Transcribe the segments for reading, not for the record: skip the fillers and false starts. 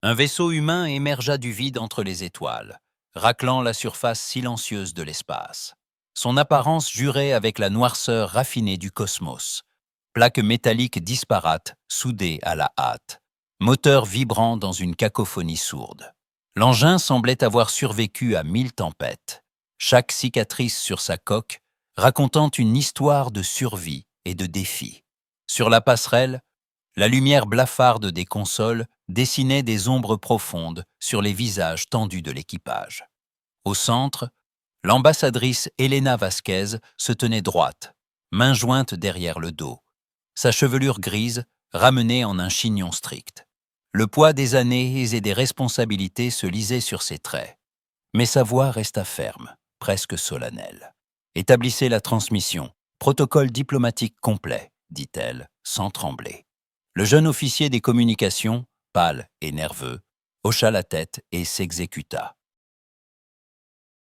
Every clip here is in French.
Un vaisseau humain émergea du vide entre les étoiles, raclant la surface silencieuse de l'espace. Son apparence jurait avec la noirceur raffinée du cosmos. Plaques métalliques disparates, soudées à la hâte. Moteur vibrant dans une cacophonie sourde. L'engin semblait avoir survécu à 1000 tempêtes. Chaque cicatrice sur sa coque racontant une histoire de survie et de défi. Sur la passerelle, la lumière blafarde des consoles dessinait des ombres profondes sur les visages tendus de l'équipage. Au centre, l'ambassadrice Elena Vasquez se tenait droite, main jointe derrière le dos, sa chevelure grise ramenée en un chignon strict. Le poids des années et des responsabilités se lisait sur ses traits, mais sa voix resta ferme, presque solennelle. « Établissez la transmission, protocole diplomatique complet », dit-elle, sans trembler. Le jeune officier des communications, pâle et nerveux, hocha la tête et s'exécuta.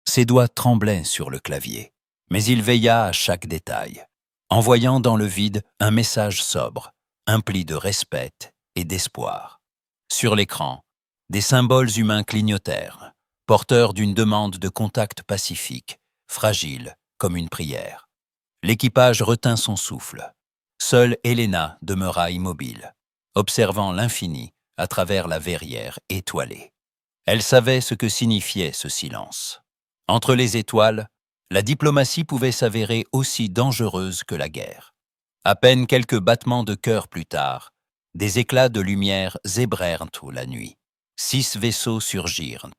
Ses doigts tremblaient sur le clavier, mais il veilla à chaque détail, envoyant dans le vide un message sobre, empli de respect et d'espoir. Sur l'écran, des symboles humains clignotèrent, porteurs d'une demande de contact pacifique, fragile comme une prière. L'équipage retint son souffle. Seule Elena demeura immobile, observant l'infini à travers la verrière étoilée. Elle savait ce que signifiait ce silence. Entre les étoiles, la diplomatie pouvait s'avérer aussi dangereuse que la guerre. À peine quelques battements de cœur plus tard, des éclats de lumière zébrèrent la nuit. 6 vaisseaux surgirent,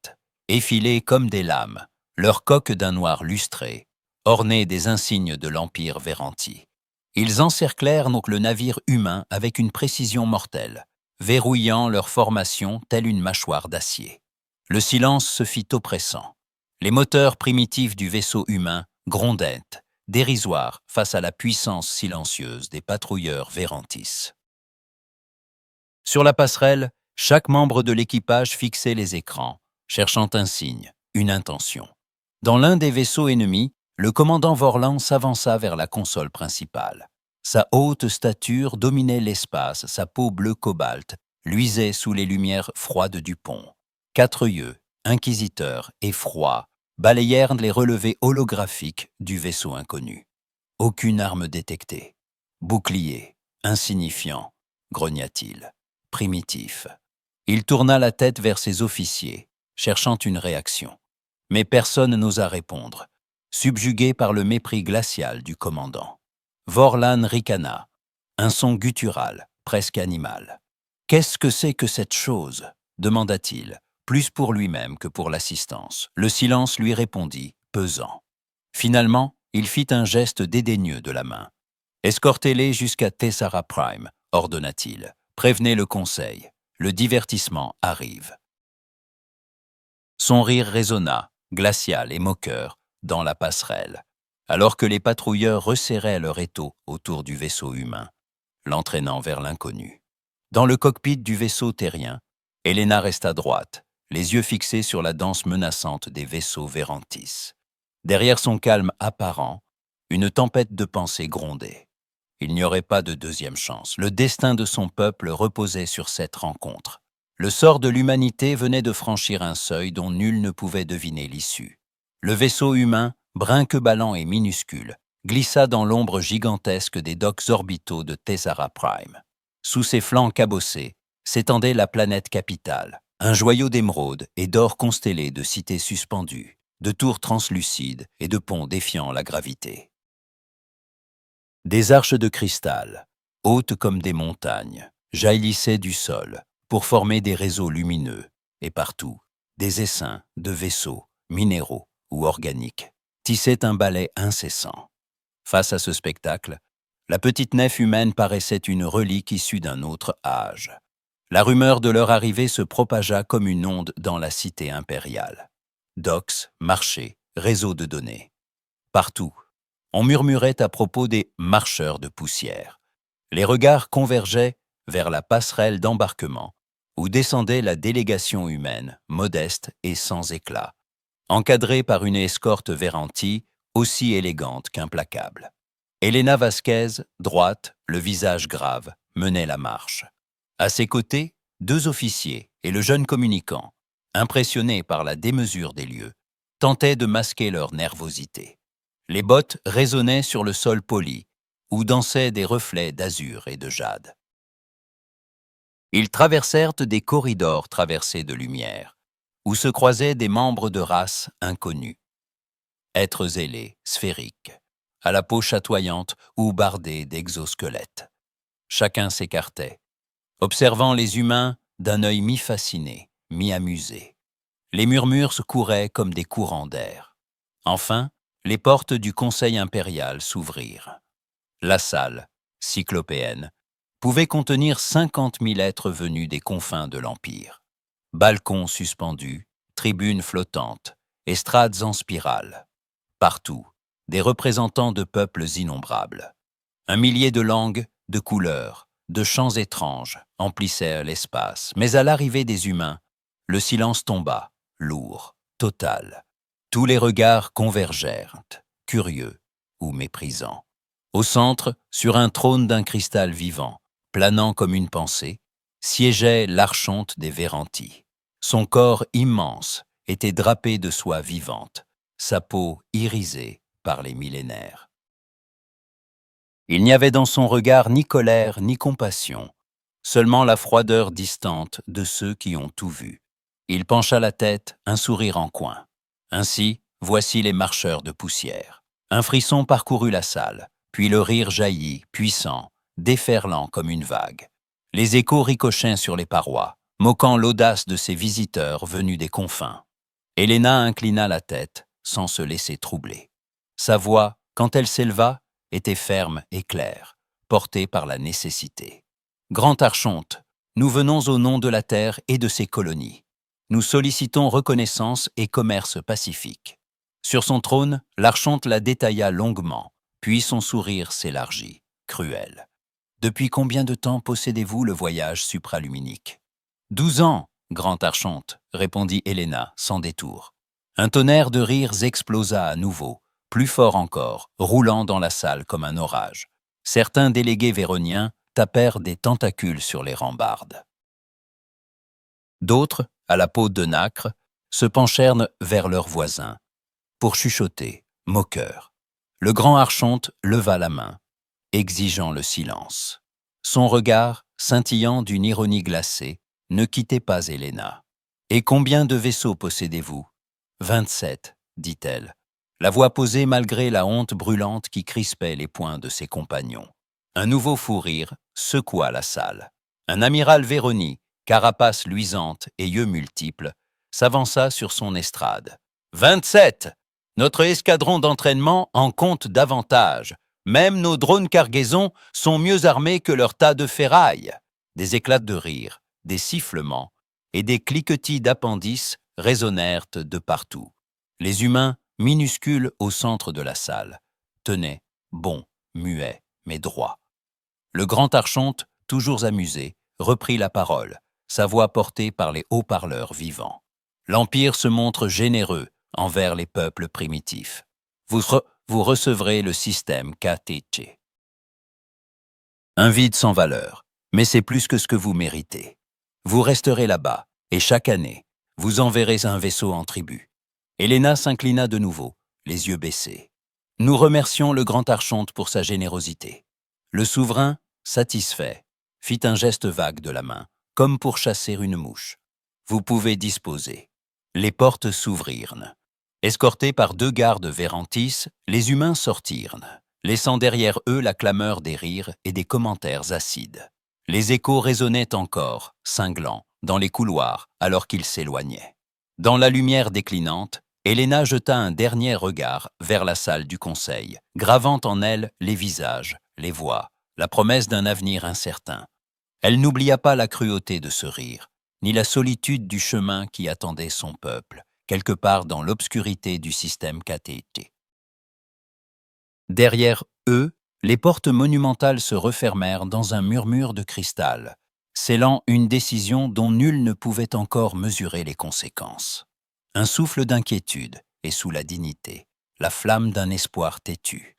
effilés comme des lames, leurs coques d'un noir lustré, ornées des insignes de l'Empire Véranti. Ils encerclèrent donc le navire humain avec une précision mortelle, verrouillant leur formation telle une mâchoire d'acier. Le silence se fit oppressant. Les moteurs primitifs du vaisseau humain grondaient, dérisoires face à la puissance silencieuse des patrouilleurs Vérantis. Sur la passerelle, chaque membre de l'équipage fixait les écrans, cherchant un signe, une intention. Dans l'un des vaisseaux ennemis, le commandant Vorlan s'avança vers la console principale. Sa haute stature dominait l'espace, sa peau bleu cobalt luisait sous les lumières froides du pont. 4 yeux, inquisiteurs et froids, balayèrent les relevés holographiques du vaisseau inconnu. Aucune arme détectée. Bouclier, insignifiant, grogna-t-il. Primitif. Il tourna la tête vers ses officiers, cherchant une réaction. Mais personne n'osa répondre, subjugué par le mépris glacial du commandant. Vorlan ricana, un son guttural, presque animal. « Qu'est-ce que c'est que cette chose ?» demanda-t-il, plus pour lui-même que pour l'assistance. Le silence lui répondit, pesant. Finalement, il fit un geste dédaigneux de la main. « Escortez-les jusqu'à Tessara Prime », ordonna-t-il. « Prévenez le conseil. Le divertissement arrive. » Son rire résonna, glacial et moqueur, dans la passerelle, alors que les patrouilleurs resserraient leur étau autour du vaisseau humain, l'entraînant vers l'inconnu. Dans le cockpit du vaisseau terrien, Elena resta droite, les yeux fixés sur la danse menaçante des vaisseaux Vérantis. Derrière son calme apparent, une tempête de pensées grondait. Il n'y aurait pas de deuxième chance. Le destin de son peuple reposait sur cette rencontre. Le sort de l'humanité venait de franchir un seuil dont nul ne pouvait deviner l'issue. Le vaisseau humain, brinque-ballant et minuscule, glissa dans l'ombre gigantesque des docks orbitaux de Tessara Prime. Sous ses flancs cabossés s'étendait la planète capitale, un joyau d'émeraude et d'or constellé de cités suspendues, de tours translucides et de ponts défiant la gravité. Des arches de cristal, hautes comme des montagnes, jaillissaient du sol pour former des réseaux lumineux, et partout, des essaims de vaisseaux, minéraux ou organiques, tissaient un ballet incessant. Face à ce spectacle, la petite nef humaine paraissait une relique issue d'un autre âge. La rumeur de leur arrivée se propagea comme une onde dans la cité impériale. Docks, marchés, réseaux de données. Partout, on murmurait à propos des « marcheurs de poussière ». Les regards convergeaient vers la passerelle d'embarquement, où descendait la délégation humaine, modeste et sans éclat, encadrée par une escorte Véranti aussi élégante qu'implacable. Elena Vasquez, droite, le visage grave, menait la marche. À ses côtés, 2 officiers et le jeune communicant, impressionnés par la démesure des lieux, tentaient de masquer leur nervosité. Les bottes résonnaient sur le sol poli, où dansaient des reflets d'azur et de jade. Ils traversèrent des corridors traversés de lumière, où se croisaient des membres de races inconnues. Êtres ailés, sphériques, à la peau chatoyante ou bardée d'exosquelettes. Chacun s'écartait, observant les humains d'un œil mi-fasciné, mi-amusé. Les murmures se couraient comme des courants d'air. Enfin, les portes du Conseil impérial s'ouvrirent. La salle, cyclopéenne, pouvait contenir 50 000 êtres venus des confins de l'Empire. Balcons suspendus, tribunes flottantes, estrades en spirale. Partout, des représentants de peuples innombrables. 1 millier de langues, de couleurs, de chants étranges emplissaient l'espace, mais à l'arrivée des humains, le silence tomba, lourd, total. Tous les regards convergèrent, curieux ou méprisants. Au centre, sur un trône d'un cristal vivant, planant comme une pensée, siégeait l'archonte des Véranti. Son corps immense était drapé de soie vivante, sa peau irisée par les millénaires. Il n'y avait dans son regard ni colère ni compassion, seulement la froideur distante de ceux qui ont tout vu. Il pencha la tête, un sourire en coin. Ainsi, voici les marcheurs de poussière. Un frisson parcourut la salle, puis le rire jaillit, puissant, déferlant comme une vague. Les échos ricochaient sur les parois, moquant l'audace de ces visiteurs venus des confins. Helena inclina la tête, sans se laisser troubler. Sa voix, quand elle s'éleva, était ferme et claire, portée par la nécessité. Grand archonte, nous venons au nom de la terre et de ses colonies. Nous sollicitons reconnaissance et commerce pacifique. Sur son trône, l'archonte la détailla longuement, puis son sourire s'élargit, cruel. Depuis combien de temps possédez-vous le voyage supraluminique ? 12 ans, grand archonte, répondit Helena, sans détour. Un tonnerre de rires explosa à nouveau, plus fort encore, roulant dans la salle comme un orage. Certains délégués véroniens tapèrent des tentacules sur les rambardes. D'autres, à la peau de nacre, se penchèrent vers leurs voisins, pour chuchoter, moqueurs. Le grand archonte leva la main, exigeant le silence. Son regard, scintillant d'une ironie glacée, ne quittait pas Helena. « Et combien de vaisseaux possédez-vous » ? 27, dit-elle, la voix posée malgré la honte brûlante qui crispait les poings de ses compagnons. Un nouveau fou rire secoua la salle. Un amiral Véroni, carapace luisante et yeux multiples, s'avança sur son estrade. « 27 ! Notre escadron d'entraînement en compte davantage. Même nos drones cargaisons sont mieux armés que leurs tas de ferraille. » Des éclats de rire, des sifflements et des cliquetis d'appendices résonnèrent de partout. Les humains, minuscules au centre de la salle, tenaient, bons, muets, mais droits. Le grand archonte, toujours amusé, reprit la parole, sa voix portée par les haut-parleurs vivants. L'Empire se montre généreux envers les peuples primitifs. Vous recevrez le système KTC. Un vide sans valeur, mais c'est plus que ce que vous méritez. Vous resterez là-bas, et chaque année, vous enverrez un vaisseau en tribu. Helena s'inclina de nouveau, les yeux baissés. Nous remercions le grand archonte pour sa générosité. Le souverain, satisfait, fit un geste vague de la main, comme pour chasser une mouche. Vous pouvez disposer. Les portes s'ouvrirent. Escortés par 2 gardes Vérantis, les humains sortirent, laissant derrière eux la clameur des rires et des commentaires acides. Les échos résonnaient encore, cinglants, dans les couloirs alors qu'ils s'éloignaient. Dans la lumière déclinante, Helena jeta un dernier regard vers la salle du conseil, gravant en elle les visages, les voix, la promesse d'un avenir incertain. Elle n'oublia pas la cruauté de ce rire, ni la solitude du chemin qui attendait son peuple, quelque part dans l'obscurité du système KTT. Derrière eux, les portes monumentales se refermèrent dans un murmure de cristal, scellant une décision dont nul ne pouvait encore mesurer les conséquences. Un souffle d'inquiétude, et sous la dignité, la flamme d'un espoir têtu.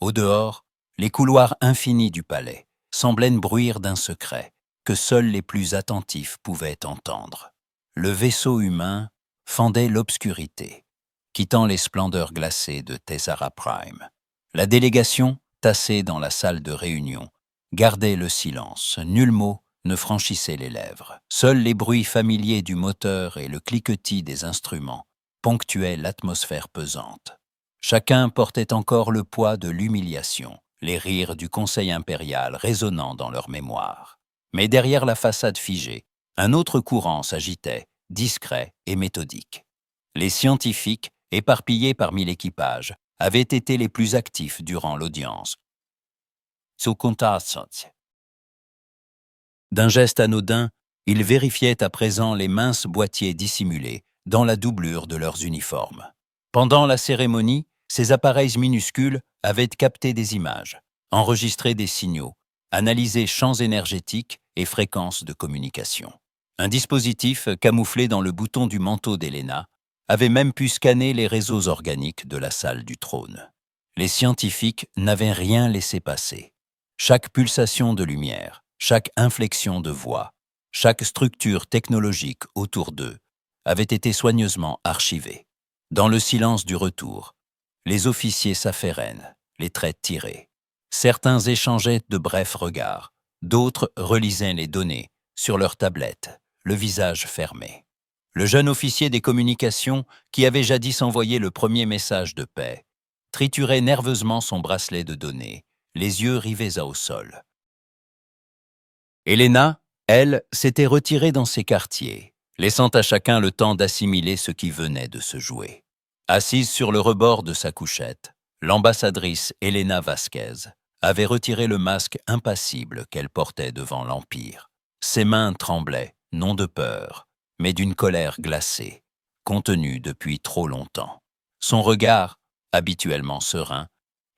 Au dehors, les couloirs infinis du palais semblaient bruire d'un secret, que seuls les plus attentifs pouvaient entendre. Le vaisseau humain fendait l'obscurité, quittant les splendeurs glacées de Tessara Prime. La délégation, tassée dans la salle de réunion, gardait le silence. Nul mot ne franchissait les lèvres. Seuls les bruits familiers du moteur et le cliquetis des instruments ponctuaient l'atmosphère pesante. Chacun portait encore le poids de l'humiliation, les rires du Conseil impérial résonnant dans leur mémoire. Mais derrière la façade figée, un autre courant s'agitait, discret et méthodique. Les scientifiques, éparpillés parmi l'équipage, avaient été les plus actifs durant l'audience. D'un geste anodin, ils vérifiaient à présent les minces boîtiers dissimulés dans la doublure de leurs uniformes. Pendant la cérémonie, ces appareils minuscules avaient capté des images, enregistré des signaux, analysé champs énergétiques et fréquences de communication. Un dispositif camouflé dans le bouton du manteau d'Elena avait même pu scanner les réseaux organiques de la salle du trône. Les scientifiques n'avaient rien laissé passer. Chaque pulsation de lumière, chaque inflexion de voix, chaque structure technologique autour d'eux avait été soigneusement archivée. Dans le silence du retour, les officiers s'affairènent, les traits tirés. Certains échangeaient de brefs regards, d'autres relisaient les données sur leurs tablettes, le visage fermé. Le jeune officier des communications, qui avait jadis envoyé le premier message de paix, triturait nerveusement son bracelet de données, les yeux rivés au sol. Elena, elle, s'était retirée dans ses quartiers, laissant à chacun le temps d'assimiler ce qui venait de se jouer. Assise sur le rebord de sa couchette, l'ambassadrice Elena Vasquez avait retiré le masque impassible qu'elle portait devant l'Empire. Ses mains tremblaient, non de peur, mais d'une colère glacée, contenue depuis trop longtemps. Son regard, habituellement serein,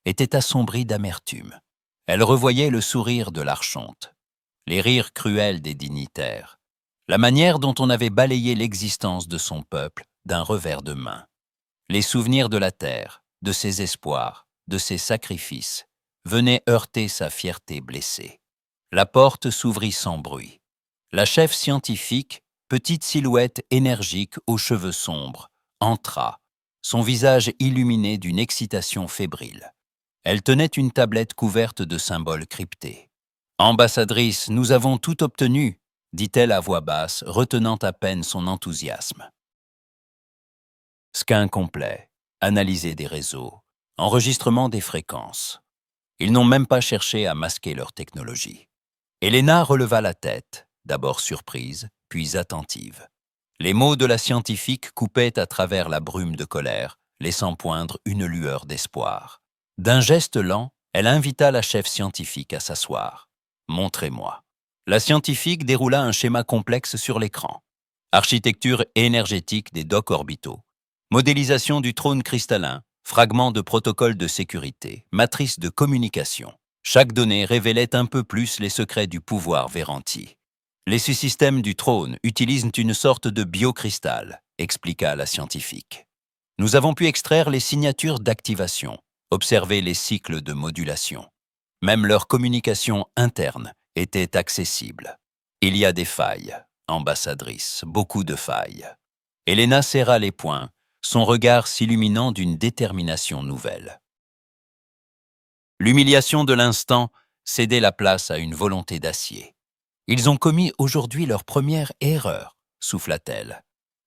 était assombri d'amertume. Elle revoyait le sourire de l'archonte, les rires cruels des dignitaires, la manière dont on avait balayé l'existence de son peuple d'un revers de main. Les souvenirs de la terre, de ses espoirs, de ses sacrifices, venaient heurter sa fierté blessée. La porte s'ouvrit sans bruit. La chef scientifique, petite silhouette énergique aux cheveux sombres, entra, son visage illuminé d'une excitation fébrile. Elle tenait une tablette couverte de symboles cryptés. « Ambassadrice, nous avons tout obtenu », dit-elle à voix basse, retenant à peine son enthousiasme. Scan complet, analyser des réseaux, enregistrement des fréquences. Ils n'ont même pas cherché à masquer leur technologie. Elena releva la tête, d'abord surprise, puis attentive. Les mots de la scientifique coupaient à travers la brume de colère, laissant poindre une lueur d'espoir. D'un geste lent, elle invita la chef scientifique à s'asseoir. « Montrez-moi ». La scientifique déroula un schéma complexe sur l'écran. Architecture énergétique des docks orbitaux, modélisation du trône cristallin, fragments de protocole de sécurité, matrice de communication. Chaque donnée révélait un peu plus les secrets du pouvoir Veranti. Les sous-systèmes du trône utilisent une sorte de biocristal, expliqua la scientifique. Nous avons pu extraire les signatures d'activation, observer les cycles de modulation. Même leur communication interne était accessible. Il y a des failles, ambassadrice, beaucoup de failles. Elena serra les poings, son regard s'illuminant d'une détermination nouvelle. L'humiliation de l'instant cédait la place à une volonté d'acier. Ils ont commis aujourd'hui leur première erreur, souffla-t-elle.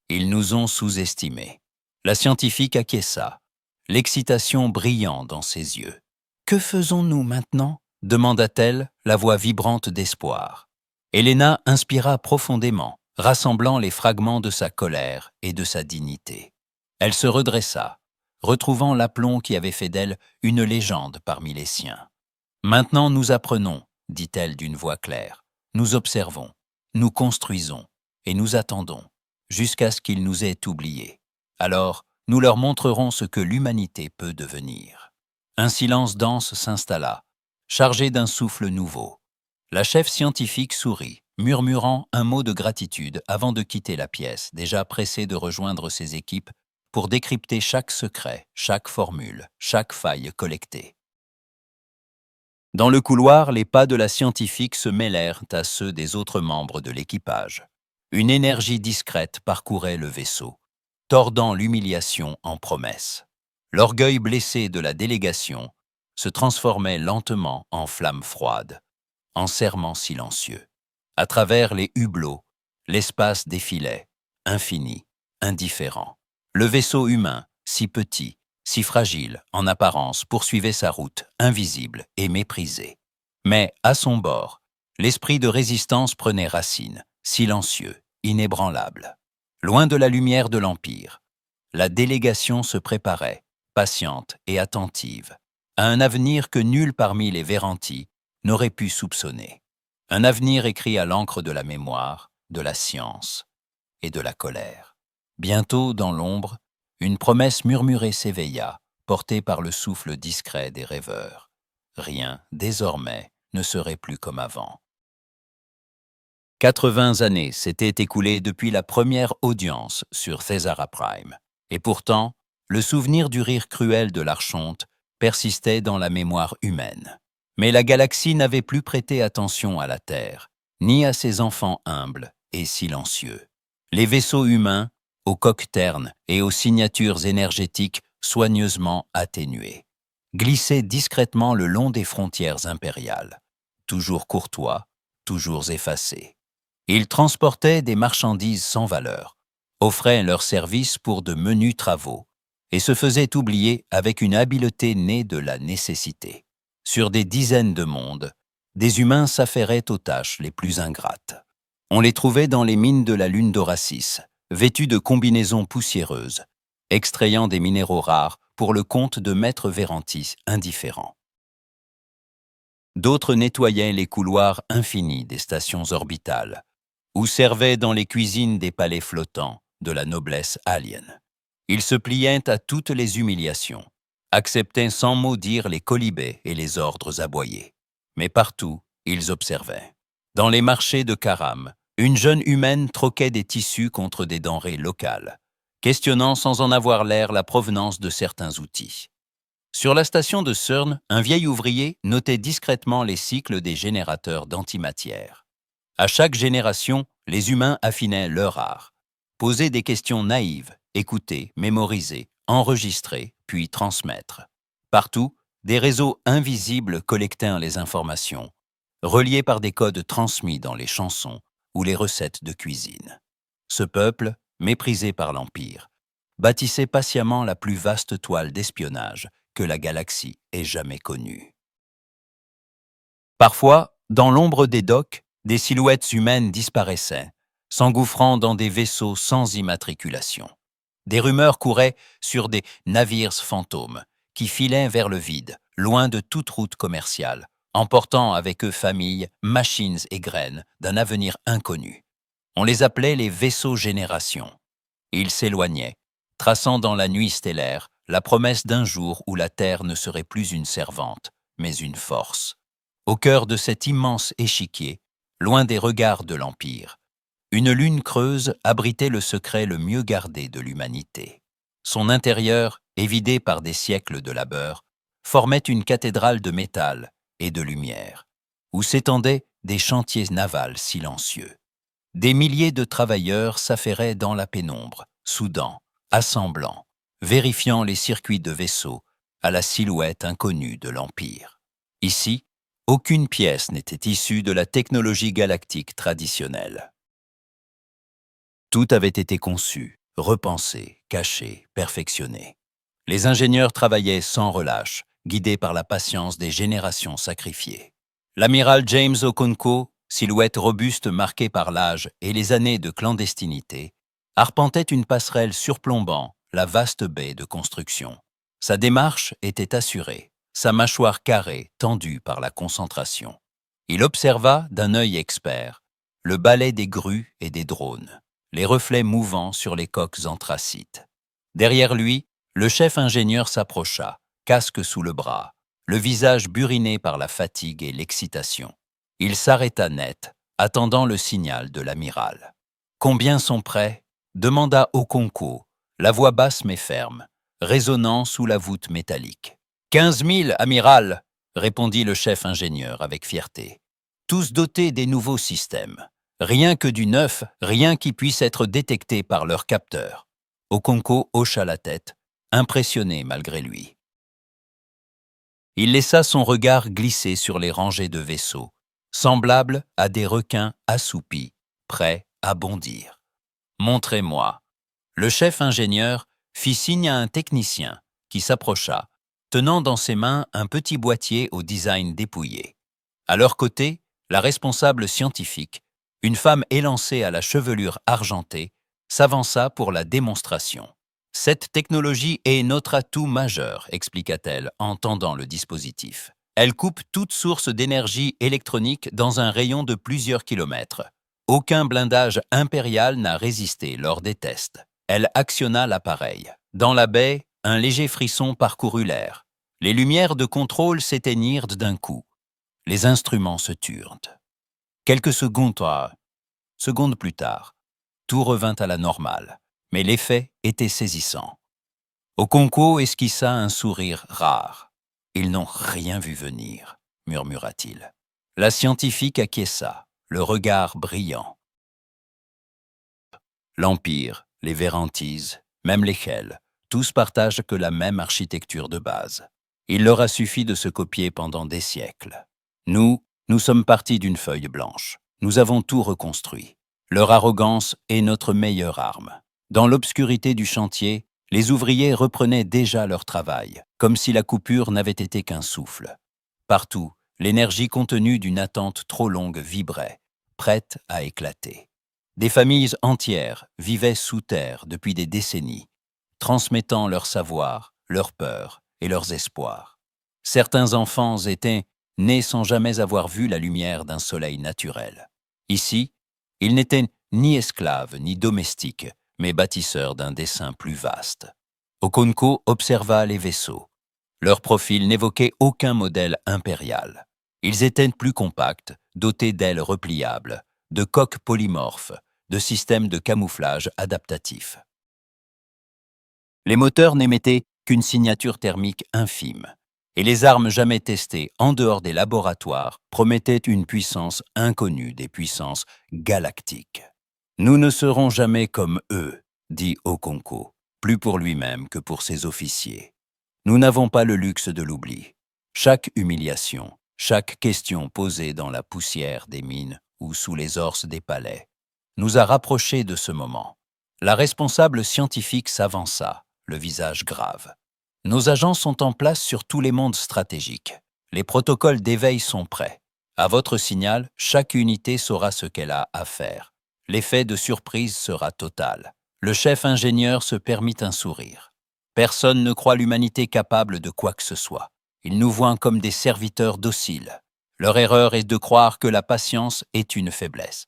Ils nous ont sous-estimés. La scientifique acquiesça, l'excitation brillant dans ses yeux. Que faisons-nous maintenant ? Demanda-t-elle, la voix vibrante d'espoir. Elena inspira profondément, rassemblant les fragments de sa colère et de sa dignité. Elle se redressa, retrouvant l'aplomb qui avait fait d'elle une légende parmi les siens. « Maintenant nous apprenons, dit-elle d'une voix claire. Nous observons, nous construisons et nous attendons, jusqu'à ce qu'ils nous aient oubliés. Alors, nous leur montrerons ce que l'humanité peut devenir. » Un silence dense s'installa, chargé d'un souffle nouveau. La chef scientifique sourit, murmurant un mot de gratitude avant de quitter la pièce, déjà pressée de rejoindre ses équipes pour décrypter chaque secret, chaque formule, chaque faille collectée. Dans le couloir, les pas de la scientifique se mêlèrent à ceux des autres membres de l'équipage. Une énergie discrète parcourait le vaisseau, tordant l'humiliation en promesse. L'orgueil blessé de la délégation se transformait lentement en flamme froide, en serment silencieux. À travers les hublots, l'espace défilait, infini, indifférent. Le vaisseau humain, si petit, si fragile en apparence, poursuivait sa route, invisible et méprisé. Mais, à son bord, l'esprit de résistance prenait racine, silencieux, inébranlable. Loin de la lumière de l'Empire, la délégation se préparait, patiente et attentive, à un avenir que nul parmi les Véranti n'aurait pu soupçonner. Un avenir écrit à l'encre de la mémoire, de la science et de la colère. Bientôt, dans l'ombre, une promesse murmurée s'éveilla, portée par le souffle discret des rêveurs. Rien, désormais, ne serait plus comme avant. 80 années s'étaient écoulées depuis la première audience sur Thésara Prime. Et pourtant, le souvenir du rire cruel de l'Archonte persistait dans la mémoire humaine. Mais la galaxie n'avait plus prêté attention à la Terre, ni à ses enfants humbles et silencieux. Les vaisseaux humains, aux coques ternes et aux signatures énergétiques soigneusement atténuées, glissaient discrètement le long des frontières impériales, toujours courtois, toujours effacés. Ils transportaient des marchandises sans valeur, offraient leurs services pour de menus travaux, et se faisaient oublier avec une habileté née de la nécessité. Sur des dizaines de mondes, des humains s'affairaient aux tâches les plus ingrates. On les trouvait dans les mines de la lune d'Horacis, vêtus de combinaisons poussiéreuses, extrayant des minéraux rares pour le compte de maîtres Véranti indifférents. D'autres nettoyaient les couloirs infinis des stations orbitales, ou servaient dans les cuisines des palais flottants de la noblesse alien. Ils se pliaient à toutes les humiliations, acceptaient sans mot dire les colibets et les ordres aboyés. Mais partout, ils observaient. Dans les marchés de Karam, une jeune humaine troquait des tissus contre des denrées locales, questionnant sans en avoir l'air la provenance de certains outils. Sur la station de CERN, un vieil ouvrier notait discrètement les cycles des générateurs d'antimatière. À chaque génération, les humains affinaient leur art. Poser des questions naïves, écouter, mémoriser, enregistrer, puis transmettre. Partout, des réseaux invisibles collectaient les informations, reliés par des codes transmis dans les chansons ou les recettes de cuisine. Ce peuple, méprisé par l'Empire, bâtissait patiemment la plus vaste toile d'espionnage que la galaxie ait jamais connue. Parfois, dans l'ombre des docks, des silhouettes humaines disparaissaient, s'engouffrant dans des vaisseaux sans immatriculation. Des rumeurs couraient sur des navires fantômes qui filaient vers le vide, loin de toute route commerciale, emportant avec eux familles, machines et graines d'un avenir inconnu. On les appelait les vaisseaux génération. Ils s'éloignaient, traçant dans la nuit stellaire la promesse d'un jour où la Terre ne serait plus une servante, mais une force. Au cœur de cet immense échiquier, loin des regards de l'Empire, une lune creuse abritait le secret le mieux gardé de l'humanité. Son intérieur, évidé par des siècles de labeur, formait une cathédrale de métal et de lumière, où s'étendaient des chantiers navals silencieux. Des milliers de travailleurs s'affairaient dans la pénombre, soudant, assemblant, vérifiant les circuits de vaisseaux à la silhouette inconnue de l'Empire. Ici, aucune pièce n'était issue de la technologie galactique traditionnelle. Tout avait été conçu, repensé, caché, perfectionné. Les ingénieurs travaillaient sans relâche, guidés par la patience des générations sacrifiées. L'amiral James Okonkwo, silhouette robuste marquée par l'âge et les années de clandestinité, arpentait une passerelle surplombant la vaste baie de construction. Sa démarche était assurée, sa mâchoire carrée tendue par la concentration. Il observa d'un œil expert le balai des grues et des drones, les reflets mouvants sur les coques anthracites. Derrière lui, le chef ingénieur s'approcha, casque sous le bras, le visage buriné par la fatigue et l'excitation. Il s'arrêta net, attendant le signal de l'amiral. « Combien sont prêts ?» demanda Okonkwo, la voix basse mais ferme, résonnant sous la voûte métallique. « 15 000, amiral !» répondit le chef ingénieur avec fierté. Tous dotés des nouveaux systèmes. Rien que du neuf, rien qui puisse être détecté par leur capteur. Okonko hocha la tête, impressionné malgré lui. Il laissa son regard glisser sur les rangées de vaisseaux, semblables à des requins assoupis, prêts à bondir. « Montrez-moi !» Le chef ingénieur fit signe à un technicien qui s'approcha, tenant dans ses mains un petit boîtier au design dépouillé. À leur côté, la responsable scientifique, une femme élancée à la chevelure argentée, s'avança pour la démonstration. « Cette technologie est notre atout majeur », expliqua-t-elle en tendant le dispositif. Elle coupe toute source d'énergie électronique dans un rayon de plusieurs kilomètres. Aucun blindage impérial n'a résisté lors des tests. Elle actionna l'appareil. Dans la baie, un léger frisson parcourut l'air. Les lumières de contrôle s'éteignirent d'un coup. Les instruments se turent. Quelques secondes plus tard, tout revint à la normale, mais l'effet était saisissant. Okonko esquissa un sourire rare. « Ils n'ont rien vu venir », murmura-t-il. La scientifique acquiesça, le regard brillant. L'Empire, les Vérantises, même les Chel, tous partagent que la même architecture de base. Il leur a suffi de se copier pendant des siècles. Nous sommes partis d'une feuille blanche. Nous avons tout reconstruit. Leur arrogance est notre meilleure arme. Dans l'obscurité du chantier, les ouvriers reprenaient déjà leur travail, comme si la coupure n'avait été qu'un souffle. Partout, l'énergie contenue d'une attente trop longue vibrait, prête à éclater. Des familles entières vivaient sous terre depuis des décennies, transmettant leur savoir, leurs peurs et leurs espoirs. Certains enfants étaient nés sans jamais avoir vu la lumière d'un soleil naturel. Ici, ils n'étaient ni esclaves ni domestiques, mais bâtisseurs d'un dessein plus vaste. Okonko observa les vaisseaux. Leur profil n'évoquait aucun modèle impérial. Ils étaient plus compacts, dotés d'ailes repliables, de coques polymorphes, de systèmes de camouflage adaptatifs. Les moteurs n'émettaient qu'une signature thermique infime, et les armes jamais testées en dehors des laboratoires promettaient une puissance inconnue des puissances galactiques. « Nous ne serons jamais comme eux », dit Okonko, plus pour lui-même que pour ses officiers. Nous n'avons pas le luxe de l'oubli. Chaque humiliation, chaque question posée dans la poussière des mines ou sous les orces des palais, nous a rapprochés de ce moment. La responsable scientifique s'avança, le visage grave. Nos agents sont en place sur tous les mondes stratégiques. Les protocoles d'éveil sont prêts. À votre signal, chaque unité saura ce qu'elle a à faire. L'effet de surprise sera total. Le chef ingénieur se permit un sourire. Personne ne croit l'humanité capable de quoi que ce soit. Ils nous voient comme des serviteurs dociles. Leur erreur est de croire que la patience est une faiblesse.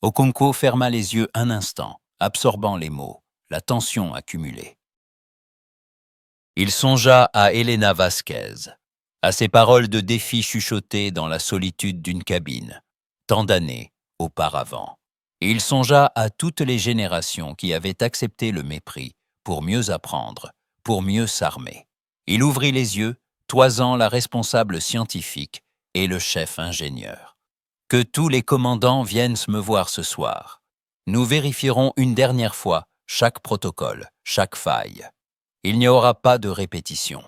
Okonko ferma les yeux un instant, absorbant les mots, la tension accumulée. Il songea à Elena Vasquez, à ses paroles de défi chuchotées dans la solitude d'une cabine, tant d'années auparavant. Et il songea à toutes les générations qui avaient accepté le mépris pour mieux apprendre, pour mieux s'armer. Il ouvrit les yeux, toisant la responsable scientifique et le chef ingénieur. « Que tous les commandants viennent me voir ce soir. Nous vérifierons une dernière fois chaque protocole, chaque faille. Il n'y aura pas de répétition. »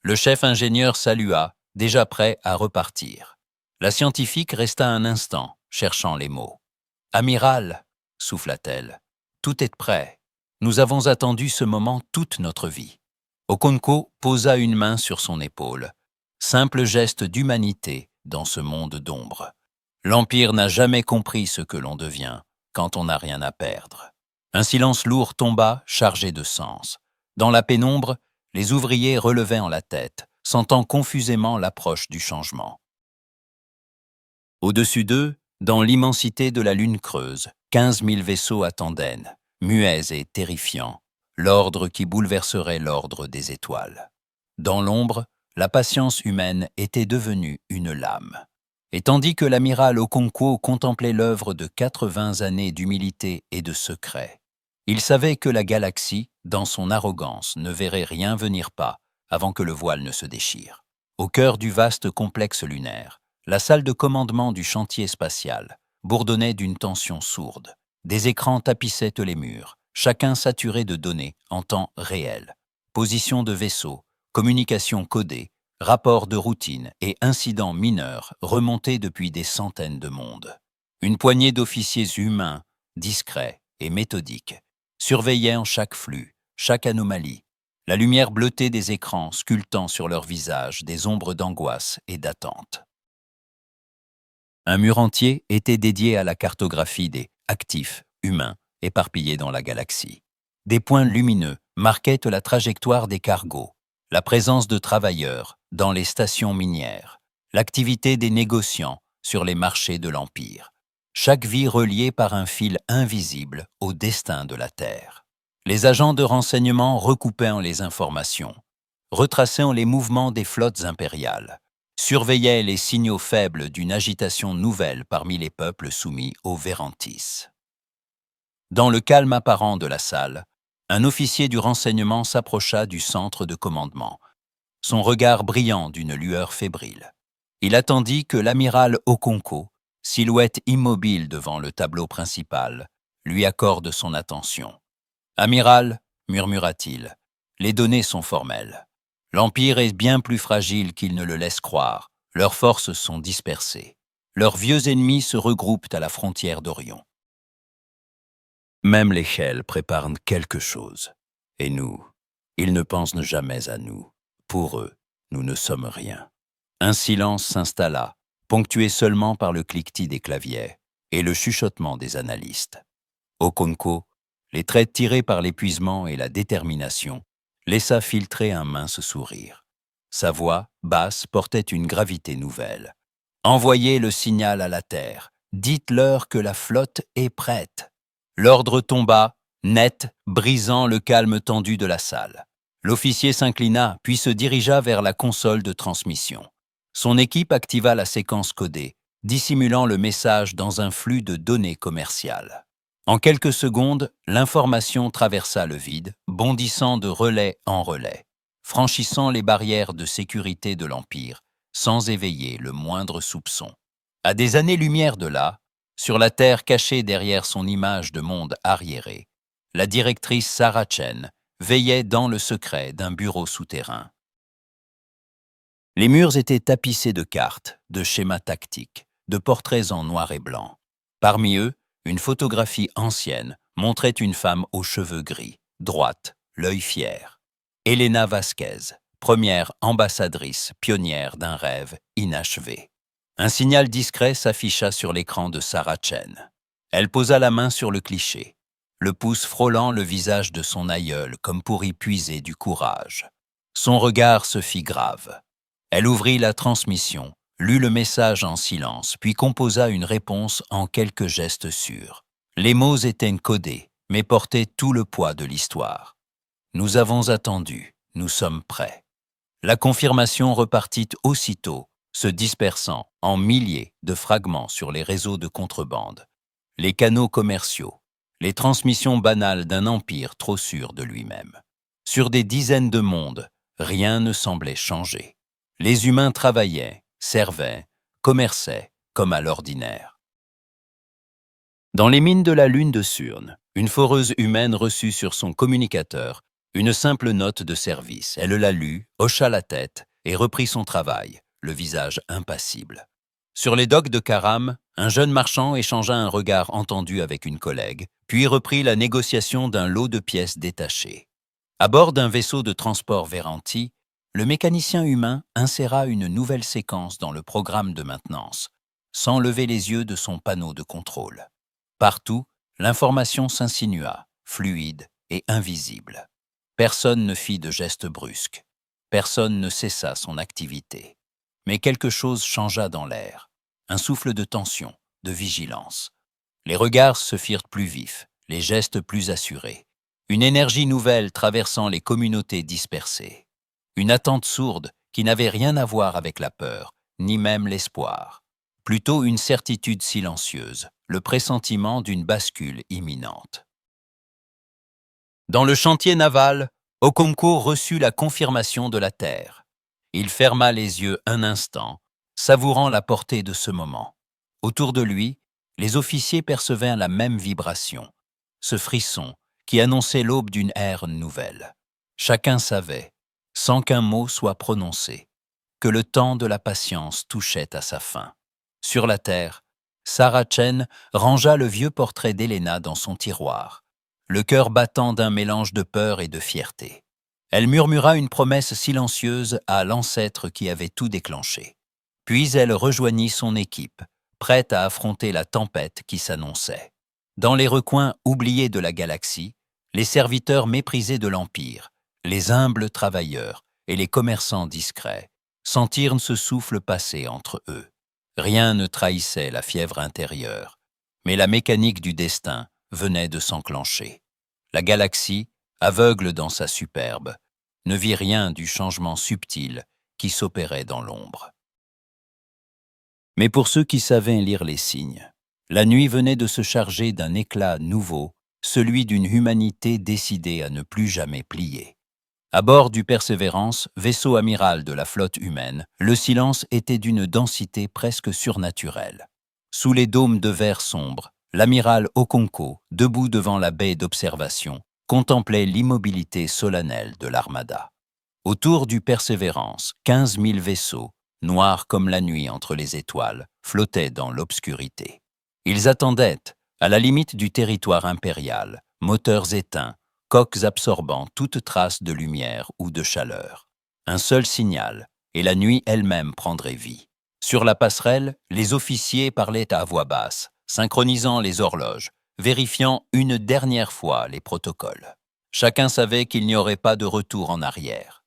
Le chef ingénieur salua, déjà prêt à repartir. La scientifique resta un instant, cherchant les mots. « Amiral, » souffla-t-elle, « tout est prêt. Nous avons attendu ce moment toute notre vie. » Okonko posa une main sur son épaule. Simple geste d'humanité dans ce monde d'ombre. L'Empire n'a jamais compris ce que l'on devient quand on n'a rien à perdre. Un silence lourd tomba, chargé de sens. Dans la pénombre, les ouvriers relevaient la tête, sentant confusément l'approche du changement. Au-dessus d'eux, dans l'immensité de la lune creuse, 15 000 vaisseaux attendaient, muets et terrifiants, l'ordre qui bouleverserait l'ordre des étoiles. Dans l'ombre, la patience humaine était devenue une lame. Et tandis que l'amiral Okonko contemplait l'œuvre de 80 années d'humilité et de secret, il savait que la galaxie, dans son arrogance, ne verrait rien venir pas avant que le voile ne se déchire. au cœur du vaste complexe lunaire, la salle de commandement du chantier spatial bourdonnait d'une tension sourde. Des écrans tapissaient les murs, chacun saturé de données en temps réel. Position de vaisseau, communication codée, rapports de routine et incidents mineurs remontés depuis des centaines de mondes. Une poignée d'officiers humains, discrets et méthodiques, surveillaient en chaque flux, chaque anomalie, la lumière bleutée des écrans sculptant sur leurs visages des ombres d'angoisse et d'attente. Un mur entier était dédié à la cartographie des actifs humains éparpillés dans la galaxie. Des points lumineux marquaient la trajectoire des cargos, la présence de travailleurs dans les stations minières, l'activité des négociants sur les marchés de l'Empire. Chaque vie reliée par un fil invisible au destin de la Terre. Les agents de renseignement recoupaient les informations, retraçaient les mouvements des flottes impériales, surveillaient les signaux faibles d'une agitation nouvelle parmi les peuples soumis aux Vérantis. Dans le calme apparent de la salle, un officier du renseignement s'approcha du centre de commandement, son regard brillant d'une lueur fébrile. Il attendit que l'amiral Okonko, silhouette immobile devant le tableau principal, lui accorde son attention. « Amiral, murmura-t-il, les données sont formelles. L'Empire est bien plus fragile qu'il ne le laisse croire. Leurs forces sont dispersées. Leurs vieux ennemis se regroupent à la frontière d'Orion. Même les Chels préparent quelque chose. Et nous, ils ne pensent jamais à nous. Pour eux, nous ne sommes rien. » Un silence s'installa, ponctué seulement par le cliquetis des claviers et le chuchotement des analystes. Okonko, les traits tirés par l'épuisement et la détermination, laissa filtrer un mince sourire. Sa voix, basse, portait une gravité nouvelle. « Envoyez le signal à la Terre. Dites-leur que la flotte est prête. » L'ordre tomba, net, brisant le calme tendu de la salle. L'officier s'inclina, puis se dirigea vers la console de transmission. Son équipe activa la séquence codée, dissimulant le message dans un flux de données commerciales. En quelques secondes, l'information traversa le vide, bondissant de relais en relais, franchissant les barrières de sécurité de l'Empire, sans éveiller le moindre soupçon. À des années-lumière de là, sur la terre cachée derrière son image de monde arriéré, la directrice Sarah Chen veillait dans le secret d'un bureau souterrain. Les murs étaient tapissés de cartes, de schémas tactiques, de portraits en noir et blanc. Parmi eux, une photographie ancienne montrait une femme aux cheveux gris, droite, l'œil fier. Elena Vasquez, première ambassadrice pionnière d'un rêve inachevé. Un signal discret s'afficha sur l'écran de Sarah Chen. Elle posa la main sur le cliché, le pouce frôlant le visage de son aïeul comme pour y puiser du courage. Son regard se fit grave. Elle ouvrit la transmission, lut le message en silence, puis composa une réponse en quelques gestes sûrs. Les mots étaient codés, mais portaient tout le poids de l'histoire. « Nous avons attendu, nous sommes prêts. » La confirmation repartit aussitôt, se dispersant en milliers de fragments sur les réseaux de contrebande, les canaux commerciaux, les transmissions banales d'un empire trop sûr de lui-même. Sur des dizaines de mondes, rien ne semblait changer. Les humains travaillaient, servaient, commerçaient comme à l'ordinaire. Dans les mines de la lune de Surne, une foreuse humaine reçut sur son communicateur une simple note de service. Elle la lut, hocha la tête et reprit son travail, le visage impassible. Sur les docks de Karam, un jeune marchand échangea un regard entendu avec une collègue, puis reprit la négociation d'un lot de pièces détachées. À bord d'un vaisseau de transport Véranti, le mécanicien humain inséra une nouvelle séquence dans le programme de maintenance, sans lever les yeux de son panneau de contrôle. Partout, l'information s'insinua, fluide et invisible. Personne ne fit de gestes brusques. Personne ne cessa son activité. Mais quelque chose changea dans l'air. Un souffle de tension, de vigilance. Les regards se firent plus vifs, les gestes plus assurés. Une énergie nouvelle traversant les communautés dispersées. Une attente sourde qui n'avait rien à voir avec la peur, ni même l'espoir. Plutôt une certitude silencieuse, le pressentiment d'une bascule imminente. Dans le chantier naval, Okonko reçut la confirmation de la Terre. Il ferma les yeux un instant, savourant la portée de ce moment. Autour de lui, les officiers percevaient la même vibration, ce frisson qui annonçait l'aube d'une ère nouvelle. Chacun savait, sans qu'un mot soit prononcé, que le temps de la patience touchait à sa fin. Sur la terre, Sarah Chen rangea le vieux portrait d'Helena dans son tiroir, le cœur battant d'un mélange de peur et de fierté. Elle murmura une promesse silencieuse à l'ancêtre qui avait tout déclenché. Puis elle rejoignit son équipe, prête à affronter la tempête qui s'annonçait. Dans les recoins oubliés de la galaxie, les serviteurs méprisés de l'Empire, les humbles travailleurs et les commerçants discrets sentirent ce souffle passer entre eux. Rien ne trahissait la fièvre intérieure, mais la mécanique du destin venait de s'enclencher. La galaxie, aveugle dans sa superbe, ne vit rien du changement subtil qui s'opérait dans l'ombre. Mais pour ceux qui savaient lire les signes, la nuit venait de se charger d'un éclat nouveau, celui d'une humanité décidée à ne plus jamais plier. À bord du Persévérance, vaisseau amiral de la flotte humaine, le silence était d'une densité presque surnaturelle. Sous les dômes de verre sombre, l'amiral Okonko, debout devant la baie d'observation, contemplait l'immobilité solennelle de l'armada. Autour du Persévérance, 15 000 vaisseaux, noirs comme la nuit entre les étoiles, flottaient dans l'obscurité. Ils attendaient, à la limite du territoire impérial, moteurs éteints, coques absorbant toute trace de lumière ou de chaleur. Un seul signal, et la nuit elle-même prendrait vie. Sur la passerelle, les officiers parlaient à voix basse, synchronisant les horloges, vérifiant une dernière fois les protocoles. Chacun savait qu'il n'y aurait pas de retour en arrière.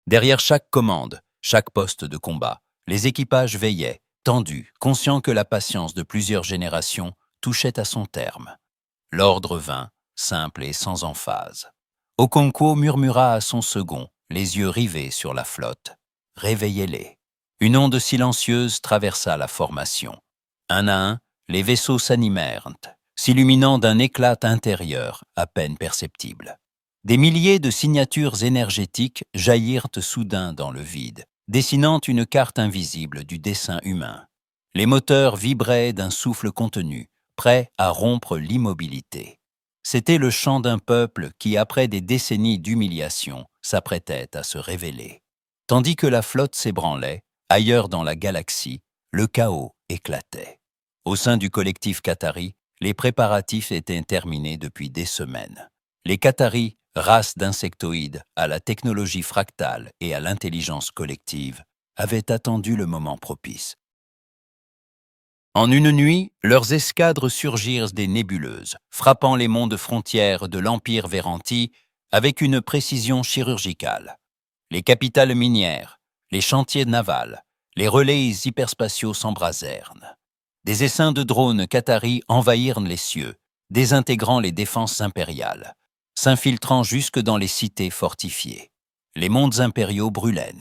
Derrière chaque commande, chaque poste de combat, les équipages veillaient, tendus, conscients que la patience de plusieurs générations touchait à son terme. L'ordre vint, simple et sans emphase. Okonko murmura à son second, les yeux rivés sur la flotte. « Réveillez-les ». Une onde silencieuse traversa la formation. Un à un, les vaisseaux s'animèrent, s'illuminant d'un éclat intérieur à peine perceptible. Des milliers de signatures énergétiques jaillirent soudain dans le vide, dessinant une carte invisible du dessin humain. Les moteurs vibraient d'un souffle contenu, prêt à rompre l'immobilité. C'était le chant d'un peuple qui, après des décennies d'humiliation, s'apprêtait à se révéler. Tandis que la flotte s'ébranlait, ailleurs dans la galaxie, le chaos éclatait. Au sein du collectif Qatari, les préparatifs étaient terminés depuis des semaines. Les Qataris, race d'insectoïdes à la technologie fractale et à l'intelligence collective, avaient attendu le moment propice. En une nuit, leurs escadres surgirent des nébuleuses, frappant les mondes frontières de l'Empire Véranti avec une précision chirurgicale. Les capitales minières, les chantiers navals, les relais hyperspatiaux s'embrasèrent. Des essaims de drones qataris envahirent les cieux, désintégrant les défenses impériales, s'infiltrant jusque dans les cités fortifiées. Les mondes impériaux brûlaient.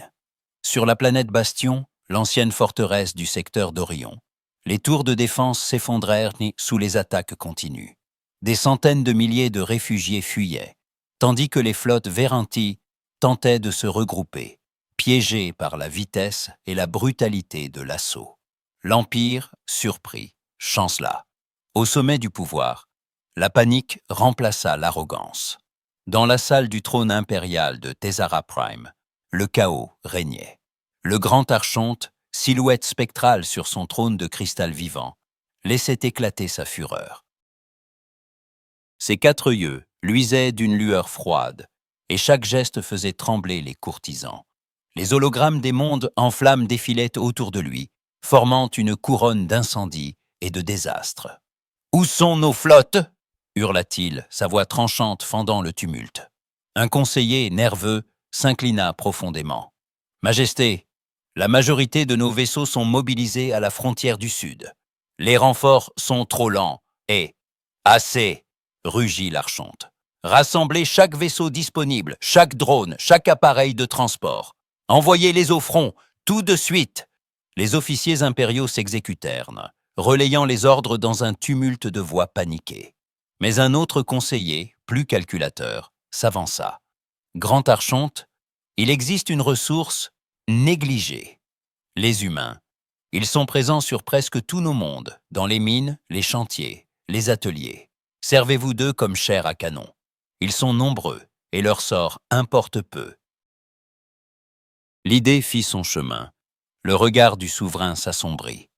Sur la planète Bastion, l'ancienne forteresse du secteur d'Orion, les tours de défense s'effondrèrent sous les attaques continues. Des centaines de milliers de réfugiés fuyaient, tandis que les flottes Véranti tentaient de se regrouper, piégées par la vitesse et la brutalité de l'assaut. L'Empire, surpris, chancela. Au sommet du pouvoir, la panique remplaça l'arrogance. Dans la salle du trône impérial de Tezara Prime, le chaos régnait. Le grand archonte, silhouette spectrale sur son trône de cristal vivant, laissait éclater sa fureur. Ses 4 yeux luisaient d'une lueur froide, et chaque geste faisait trembler les courtisans. Les hologrammes des mondes en flammes défilaient autour de lui, formant une couronne d'incendies et de désastres. « Où sont nos flottes ?» hurla-t-il, sa voix tranchante fendant le tumulte. Un conseiller, nerveux, s'inclina profondément. « Majesté, la majorité de nos vaisseaux sont mobilisés à la frontière du Sud. Les renforts sont trop lents et... »« Assez !» rugit l'archonte. « Rassemblez chaque vaisseau disponible, chaque drone, chaque appareil de transport. Envoyez-les au front, tout de suite !» Les officiers impériaux s'exécutèrent, relayant les ordres dans un tumulte de voix paniquées. Mais un autre conseiller, plus calculateur, s'avança. « Grand archonte, Il existe une ressource négligée, les humains. Ils sont présents sur presque tous nos mondes, dans les mines, les chantiers, les ateliers. Servez-vous d'eux comme chair à canon. Ils sont nombreux, et leur sort importe peu. L'idée fit son chemin. Le regard du souverain s'assombrit.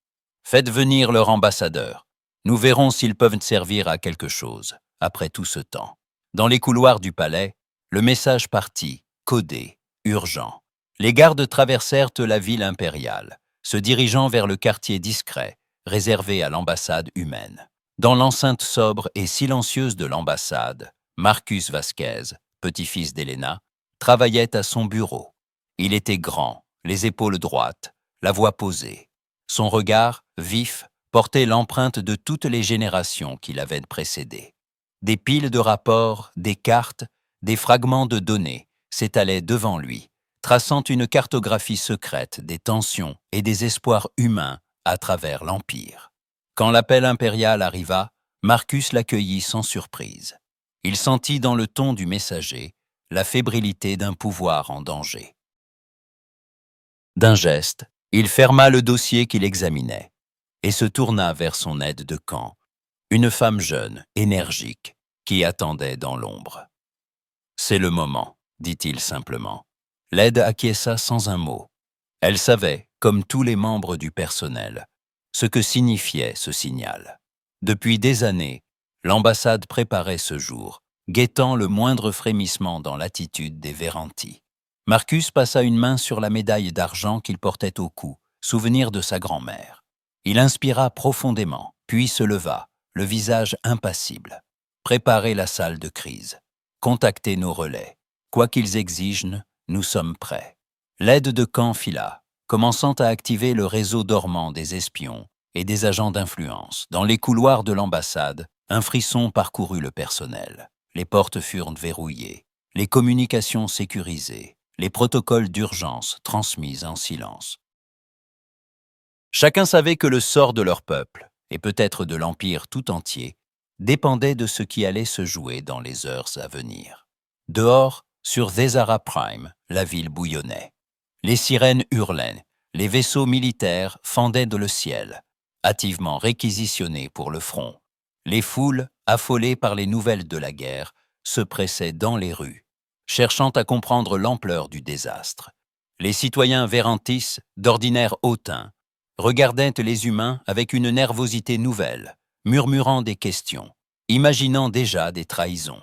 Faites venir leur ambassadeur. Nous verrons s'ils peuvent servir à quelque chose, après tout ce temps. Dans les couloirs du palais, le message partit, codé, urgent. Les gardes traversèrent la ville impériale, se dirigeant vers le quartier discret, réservé à l'ambassade humaine. Dans l'enceinte sobre et silencieuse de l'ambassade, Marcus Vasquez, petit-fils d'Helena, travaillait à son bureau. Il était grand, les épaules droites, la voix posée. Son regard, vif, portait l'empreinte de toutes les générations qui l'avaient précédé. Des piles de rapports, des cartes, des fragments de données s'étalaient devant lui, traçant une cartographie secrète des tensions et des espoirs humains à travers l'Empire. Quand l'appel impérial arriva, Marcus l'accueillit sans surprise. Il sentit dans le ton du messager la fébrilité d'un pouvoir en danger. D'un geste, il ferma le dossier qu'il examinait et se tourna vers son aide de camp, une femme jeune, énergique, qui attendait dans l'ombre. « C'est le moment », dit-il simplement. L'aide acquiesça sans un mot. Elle savait, comme tous les membres du personnel, ce que signifiait ce signal. Depuis des années, l'ambassade préparait ce jour, guettant le moindre frémissement dans l'attitude des Veranti. Marcus passa une main sur la médaille d'argent qu'il portait au cou, souvenir de sa grand-mère. Il inspira profondément, puis se leva, le visage impassible. Préparez la salle de crise. Contactez nos relais. Quoi qu'ils exigent, nous sommes prêts. L'aide de camp fila, commençant à activer le réseau dormant des espions et des agents d'influence. Dans les couloirs de l'ambassade, un frisson parcourut le personnel. Les portes furent verrouillées, les communications sécurisées, les protocoles d'urgence transmis en silence. Chacun savait que le sort de leur peuple, et peut-être de l'Empire tout entier, dépendait de ce qui allait se jouer dans les heures à venir. Dehors, sur Thesara Prime, la ville bouillonnait. Les sirènes hurlaient, les vaisseaux militaires fendaient dans le ciel, hâtivement réquisitionnés pour le front. Les foules, affolées par les nouvelles de la guerre, se pressaient dans les rues, cherchant à comprendre l'ampleur du désastre. Les citoyens Verantis, d'ordinaire hautains, regardaient les humains avec une nervosité nouvelle, murmurant des questions, imaginant déjà des trahisons.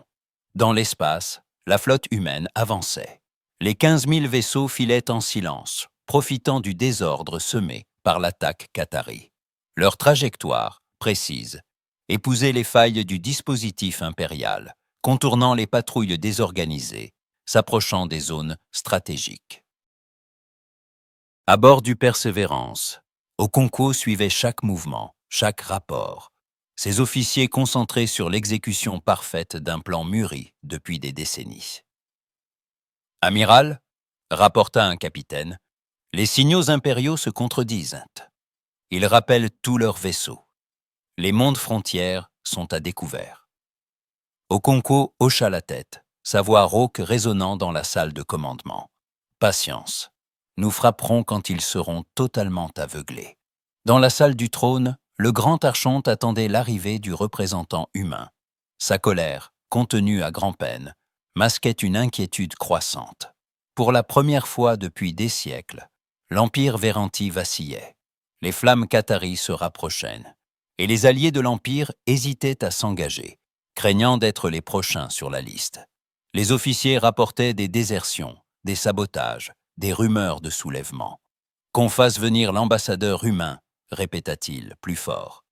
Dans l'espace, la flotte humaine avançait. Les 15 000 vaisseaux filaient en silence, profitant du désordre semé par l'attaque qatari. Leur trajectoire, précise, épousait les failles du dispositif impérial, contournant les patrouilles désorganisées, s'approchant des zones stratégiques. À bord du Persévérance, Okonkwo suivait chaque mouvement, chaque rapport, ses officiers concentrés sur l'exécution parfaite d'un plan mûri depuis des décennies. « Amiral », rapporta un capitaine, « les signaux impériaux se contredisent. Ils rappellent tous leurs vaisseaux. Les mondes frontières sont à découvert. » Okonkwo hocha la tête, sa voix rauque résonnant dans la salle de commandement. « Patience. Nous frapperons quand ils seront totalement aveuglés. » Dans la salle du trône, le grand archonte attendait l'arrivée du représentant humain. Sa colère, contenue à grand-peine, masquait une inquiétude croissante. Pour la première fois depuis des siècles, l'Empire Veranti vacillait. Les flammes qataries se rapprochaient, et les alliés de l'Empire hésitaient à s'engager, craignant d'être les prochains sur la liste. Les officiers rapportaient des désertions, des sabotages, des rumeurs de soulèvement. « Qu'on fasse venir l'ambassadeur humain », répéta-t-il plus fort.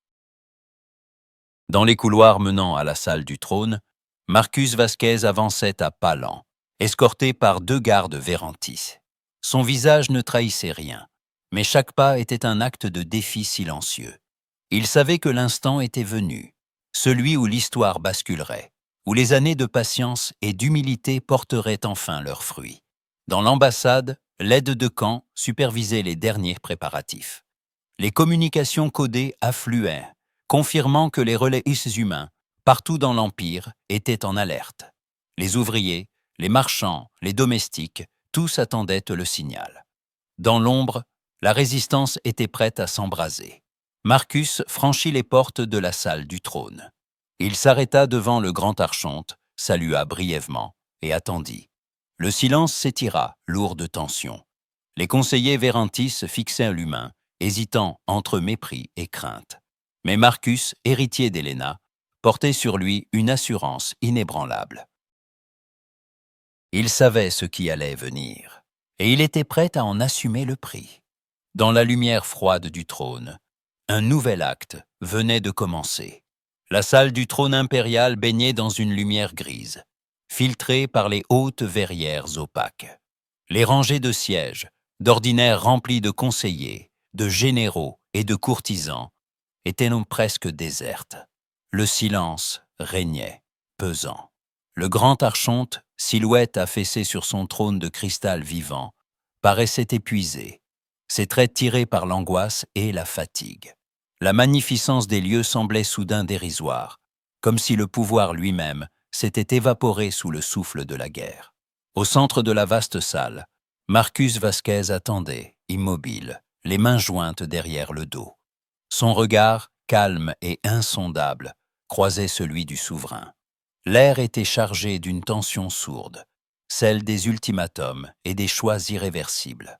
Dans les couloirs menant à la salle du trône, Marcus Vasquez avançait à pas lents, escorté par 2 gardes Verantis. Son visage ne trahissait rien, mais chaque pas était un acte de défi silencieux. Il savait que l'instant était venu, celui où l'histoire basculerait, où les années de patience et d'humilité porteraient enfin leurs fruits. Dans l'ambassade, l'aide de camp supervisait les derniers préparatifs. Les communications codées affluaient, confirmant que les relais humains, partout dans l'Empire, étaient en alerte. Les ouvriers, les marchands, les domestiques Tous attendaient le signal. Dans l'ombre, la résistance était prête à s'embraser. Marcus franchit les portes de la salle du trône. Il s'arrêta devant le grand archonte, salua brièvement et attendit. Le silence s'étira, lourd de tension. Les conseillers Vérantis fixaient l'humain, hésitant entre mépris et crainte. Mais Marcus, héritier d'Héléna, portait sur lui une assurance inébranlable. Il savait ce qui allait venir, et il était prêt à en assumer le prix. Dans la lumière froide du trône, un nouvel acte venait de commencer. La salle du trône impérial baignait dans une lumière grise, filtrée par les hautes verrières opaques. Les rangées de sièges, d'ordinaire remplies de conseillers, de généraux et de courtisans, étaient non presque désertes. Le silence régnait, pesant. Le grand archonte, silhouette affaissée sur son trône de cristal vivant, paraissait épuisé, ses traits tirés par l'angoisse et la fatigue. La magnificence des lieux semblait soudain dérisoire, comme si le pouvoir lui-même s'était évaporé sous le souffle de la guerre. Au centre de la vaste salle, Marcus Vasquez attendait, immobile, les mains jointes derrière le dos. Son regard, calme et insondable, croisait celui du souverain. L'air était chargé d'une tension sourde, celle des ultimatums et des choix irréversibles.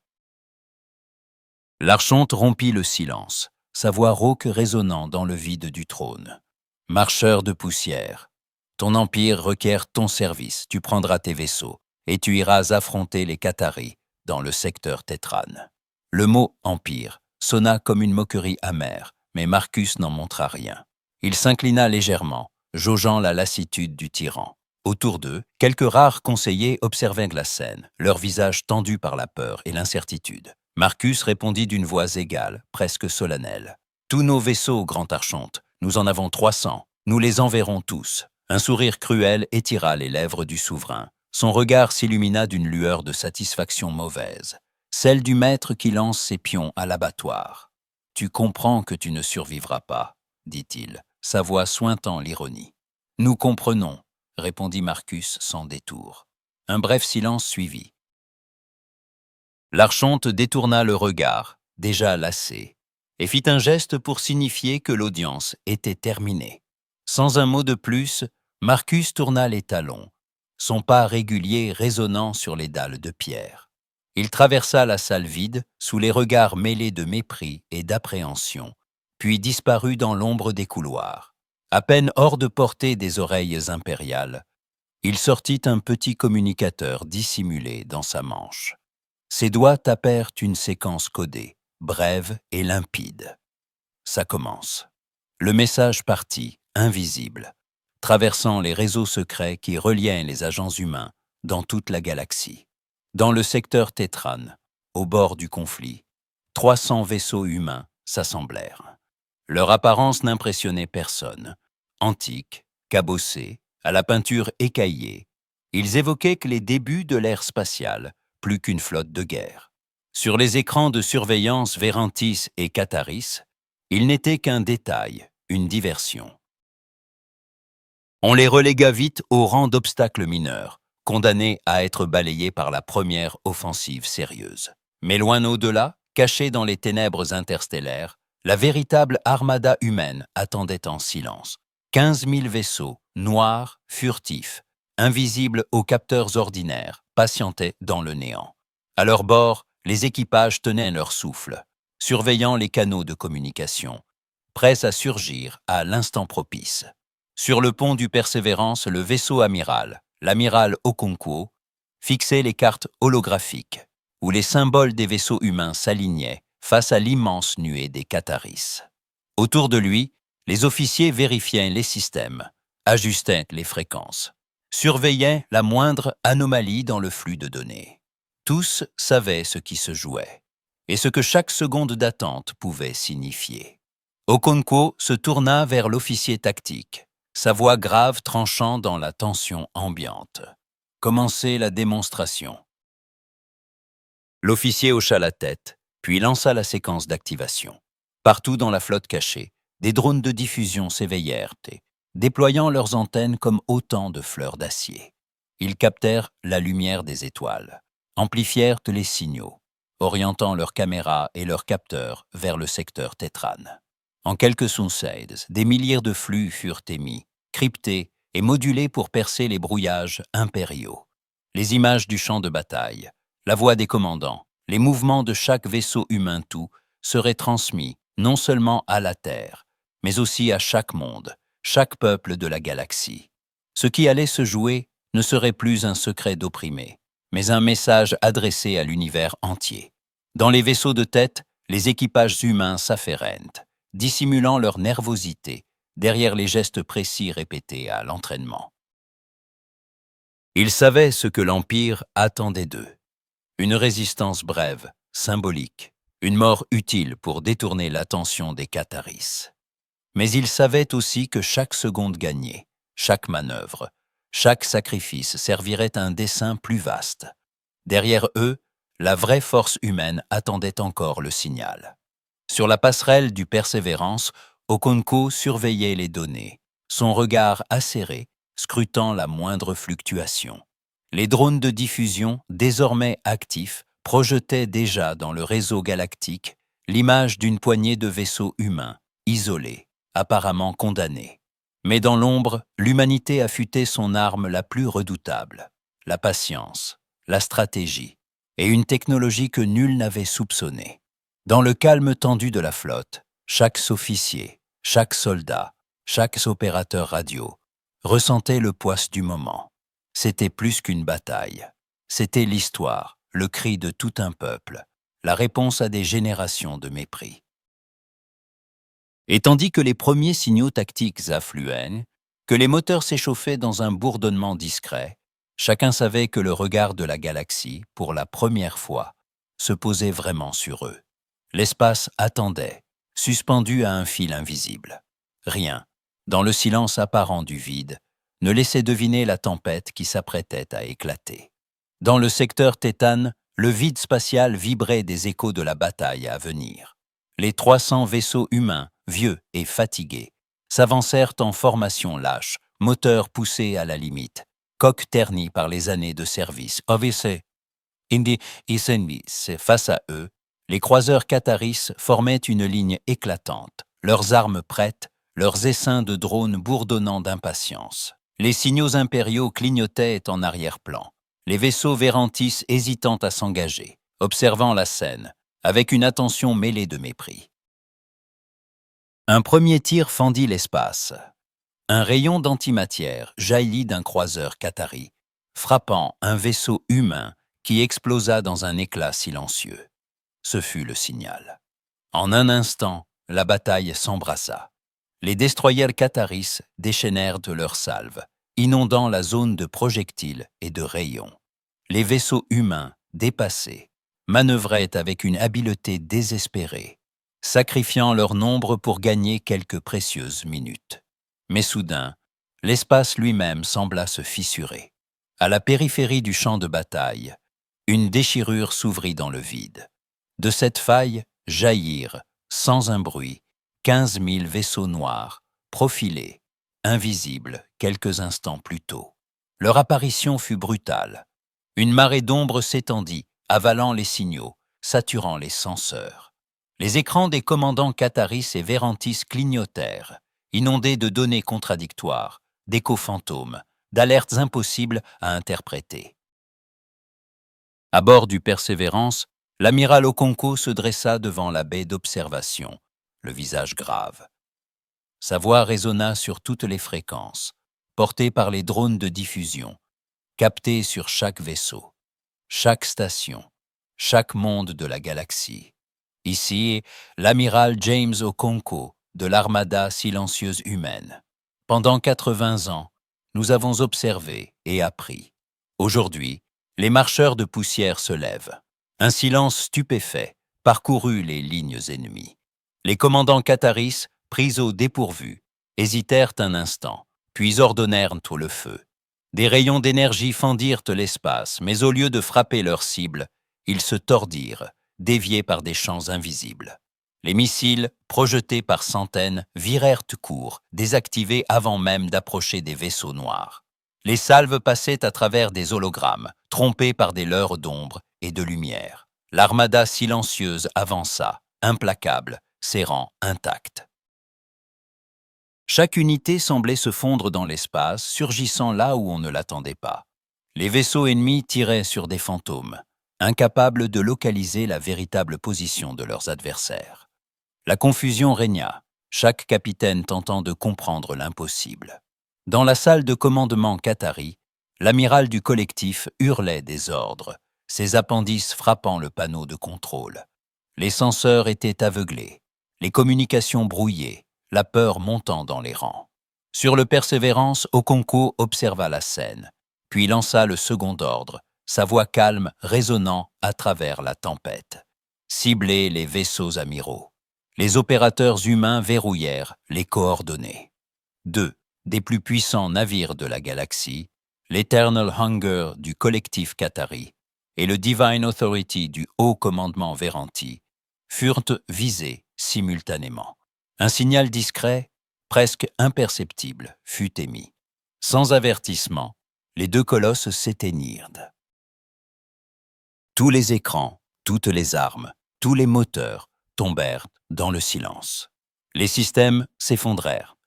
L'archonte rompit le silence, sa voix rauque résonnant dans le vide du trône. « Marcheur de poussière, ton empire requiert ton service, tu prendras tes vaisseaux, et tu iras affronter les Qataris dans le secteur Tétrane. » Le mot « empire » sonna comme une moquerie amère, mais Marcus n'en montra rien. Il s'inclina légèrement, jaugeant la lassitude du tyran. Autour d'eux, quelques rares conseillers observaient la scène, leurs visages tendus par la peur et l'incertitude. Marcus répondit d'une voix égale, presque solennelle. « Tous nos vaisseaux, grand archonte, nous en avons 300, nous les enverrons tous. » Un sourire cruel étira les lèvres du souverain. Son regard s'illumina d'une lueur de satisfaction mauvaise, celle du maître qui lance ses pions à l'abattoir. « Tu comprends que tu ne survivras pas, » dit-il, sa voix suintant l'ironie. « Nous comprenons, » répondit Marcus sans détour. Un bref silence suivit. L'archonte détourna le regard, déjà lassé, et fit un geste pour signifier que l'audience était terminée. Sans un mot de plus, Marcus tourna les talons, son pas régulier résonnant sur les dalles de pierre. Il traversa la salle vide sous les regards mêlés de mépris et d'appréhension, puis disparut dans l'ombre des couloirs. À peine hors de portée des oreilles impériales, il sortit un petit communicateur dissimulé dans sa manche. Ses doigts tapèrent une séquence codée, brève et limpide. Ça commence. Le message partit, invisible, traversant les réseaux secrets qui reliaient les agents humains dans toute la galaxie. Dans le secteur Tétrane, au bord du conflit, 300 vaisseaux humains s'assemblèrent. Leur apparence n'impressionnait personne. Antiques, cabossés, à la peinture écaillée, ils évoquaient que les débuts de l'ère spatiale, plus qu'une flotte de guerre. Sur les écrans de surveillance Vérantis et Qataris, il n'était qu'un détail, une diversion. On les relégua vite au rang d'obstacles mineurs, condamnés à être balayés par la première offensive sérieuse. Mais loin au-delà, cachée dans les ténèbres interstellaires, la véritable armada humaine attendait en silence. 15 000 vaisseaux, noirs, furtifs, invisibles aux capteurs ordinaires, patientaient dans le néant. À leur bord, les équipages tenaient leur souffle, surveillant les canaux de communication, prêts à surgir à l'instant propice. Sur le pont du Persévérance, le vaisseau amiral, l'amiral Okonkwo, fixait les cartes holographiques, où les symboles des vaisseaux humains s'alignaient face à l'immense nuée des Qataris. Autour de lui, les officiers vérifiaient les systèmes, ajustaient les fréquences, surveillaient la moindre anomalie dans le flux de données. Tous savaient ce qui se jouait et ce que chaque seconde d'attente pouvait signifier. Okonkwo se tourna vers l'officier tactique, sa voix grave tranchant dans la tension ambiante. « Commencez la démonstration. » L'officier hocha la tête, puis lança la séquence d'activation. Partout dans la flotte cachée, des drones de diffusion s'éveillèrent et, déployant leurs antennes comme autant de fleurs d'acier, ils captèrent la lumière des étoiles, amplifièrent les signaux, orientant leurs caméras et leurs capteurs vers le secteur Tétran. En quelques secondes, des milliers de flux furent émis, cryptés et modulés pour percer les brouillages impériaux. Les images du champ de bataille, la voix des commandants, les mouvements de chaque vaisseau humain tout seraient transmis non seulement à la Terre, mais aussi à chaque monde, chaque peuple de la galaxie. Ce qui allait se jouer ne serait plus un secret d'opprimé, mais un message adressé à l'univers entier. Dans les vaisseaux de tête, les équipages humains s'affairentent, dissimulant leur nervosité derrière les gestes précis répétés à l'entraînement. Ils savaient ce que l'Empire attendait d'eux. Une résistance brève, symbolique, une mort utile pour détourner l'attention des Catharis. Mais ils savaient aussi que chaque seconde gagnée, chaque manœuvre, chaque sacrifice servirait à un dessein plus vaste. Derrière eux, la vraie force humaine attendait encore le signal. Sur la passerelle du Persévérance, Okonkwo surveillait les données, son regard acéré, scrutant la moindre fluctuation. Les drones de diffusion, désormais actifs, projetaient déjà dans le réseau galactique l'image d'une poignée de vaisseaux humains, isolés, apparemment condamnés. Mais dans l'ombre, l'humanité affûtait son arme la plus redoutable, la patience, la stratégie, et une technologie que nul n'avait soupçonnée. Dans le calme tendu de la flotte, chaque officier, chaque soldat, chaque opérateur radio ressentait le poids du moment. C'était plus qu'une bataille. C'était l'histoire, le cri de tout un peuple, la réponse à des générations de mépris. Et tandis que les premiers signaux tactiques affluaient, que les moteurs s'échauffaient dans un bourdonnement discret, chacun savait que le regard de la galaxie, pour la première fois, se posait vraiment sur eux. L'espace attendait, suspendu à un fil invisible. Rien, dans le silence apparent du vide, ne laissait deviner la tempête qui s'apprêtait à éclater. Dans le secteur Tétane, le vide spatial vibrait des échos de la bataille à venir. Les 300 vaisseaux humains, vieux et fatigués, s'avancèrent en formation lâche, moteurs poussés à la limite, coques ternies par les années de service. Face à eux, les croiseurs Catharis formaient une ligne éclatante, leurs armes prêtes, leurs essaims de drones bourdonnant d'impatience. Les signaux impériaux clignotaient en arrière-plan, les vaisseaux Vérantis hésitant à s'engager, observant la scène, avec une attention mêlée de mépris. Un premier tir fendit l'espace. Un rayon d'antimatière jaillit d'un croiseur Cathari, frappant un vaisseau humain qui explosa dans un éclat silencieux. Ce fut le signal. En un instant, la bataille s'embrassa. Les destroyers Catharis déchaînèrent de leurs salves, inondant la zone de projectiles et de rayons. Les vaisseaux humains, dépassés, manœuvraient avec une habileté désespérée, sacrifiant leur nombre pour gagner quelques précieuses minutes. Mais soudain, l'espace lui-même sembla se fissurer. À la périphérie du champ de bataille, une déchirure s'ouvrit dans le vide. De cette faille jaillirent, sans un bruit, 15 000 vaisseaux noirs, profilés, invisibles quelques instants plus tôt. Leur apparition fut brutale. Une marée d'ombre s'étendit, avalant les signaux, saturant les senseurs. Les écrans des commandants Catharis et Vérantis clignotèrent, inondés de données contradictoires, d'échos fantômes, d'alertes impossibles à interpréter. À bord du Persévérance, l'amiral Okonkwo se dressa devant la baie d'observation, le visage grave. Sa voix résonna sur toutes les fréquences, portée par les drones de diffusion, captés sur chaque vaisseau, chaque station, chaque monde de la galaxie. Ici, l'amiral James Okonkwo de l'armada silencieuse humaine. Pendant 80 ans, nous avons observé et appris. Aujourd'hui, les marcheurs de poussière se lèvent. Un silence stupéfait parcourut les lignes ennemies. Les commandants Catharis, pris au dépourvu, hésitèrent un instant, puis ordonnèrent le feu. Des rayons d'énergie fendirent l'espace, mais au lieu de frapper leur cible, ils se tordirent, déviés par des champs invisibles. Les missiles, projetés par centaines, virèrent court, désactivés avant même d'approcher des vaisseaux noirs. Les salves passaient à travers des hologrammes, trompés par des leurres d'ombre et de lumière. L'armada silencieuse avança, implacable, ses rangs intacts. Chaque unité semblait se fondre dans l'espace, surgissant là où on ne l'attendait pas. Les vaisseaux ennemis tiraient sur des fantômes, incapables de localiser la véritable position de leurs adversaires. La confusion régna, chaque capitaine tentant de comprendre l'impossible. Dans la salle de commandement qatari, l'amiral du collectif hurlait des ordres, ses appendices frappant le panneau de contrôle. Les senseurs étaient aveuglés, les communications brouillées, la peur montant dans les rangs. Sur le Persévérance, Okonkwo observa la scène, puis lança le second ordre, sa voix calme résonnant à travers la tempête. Cibler les vaisseaux amiraux. Les opérateurs humains verrouillèrent les coordonnées. 2 des plus puissants navires de la galaxie, l'Eternal Hunger du collectif qatari et le Divine Authority du Haut Commandement Veranti, furent visés simultanément. Un signal discret, presque imperceptible, fut émis. Sans avertissement, les deux colosses s'éteignirent. Tous les écrans, toutes les armes, tous les moteurs tombèrent dans le silence. Les systèmes s'effondrèrent.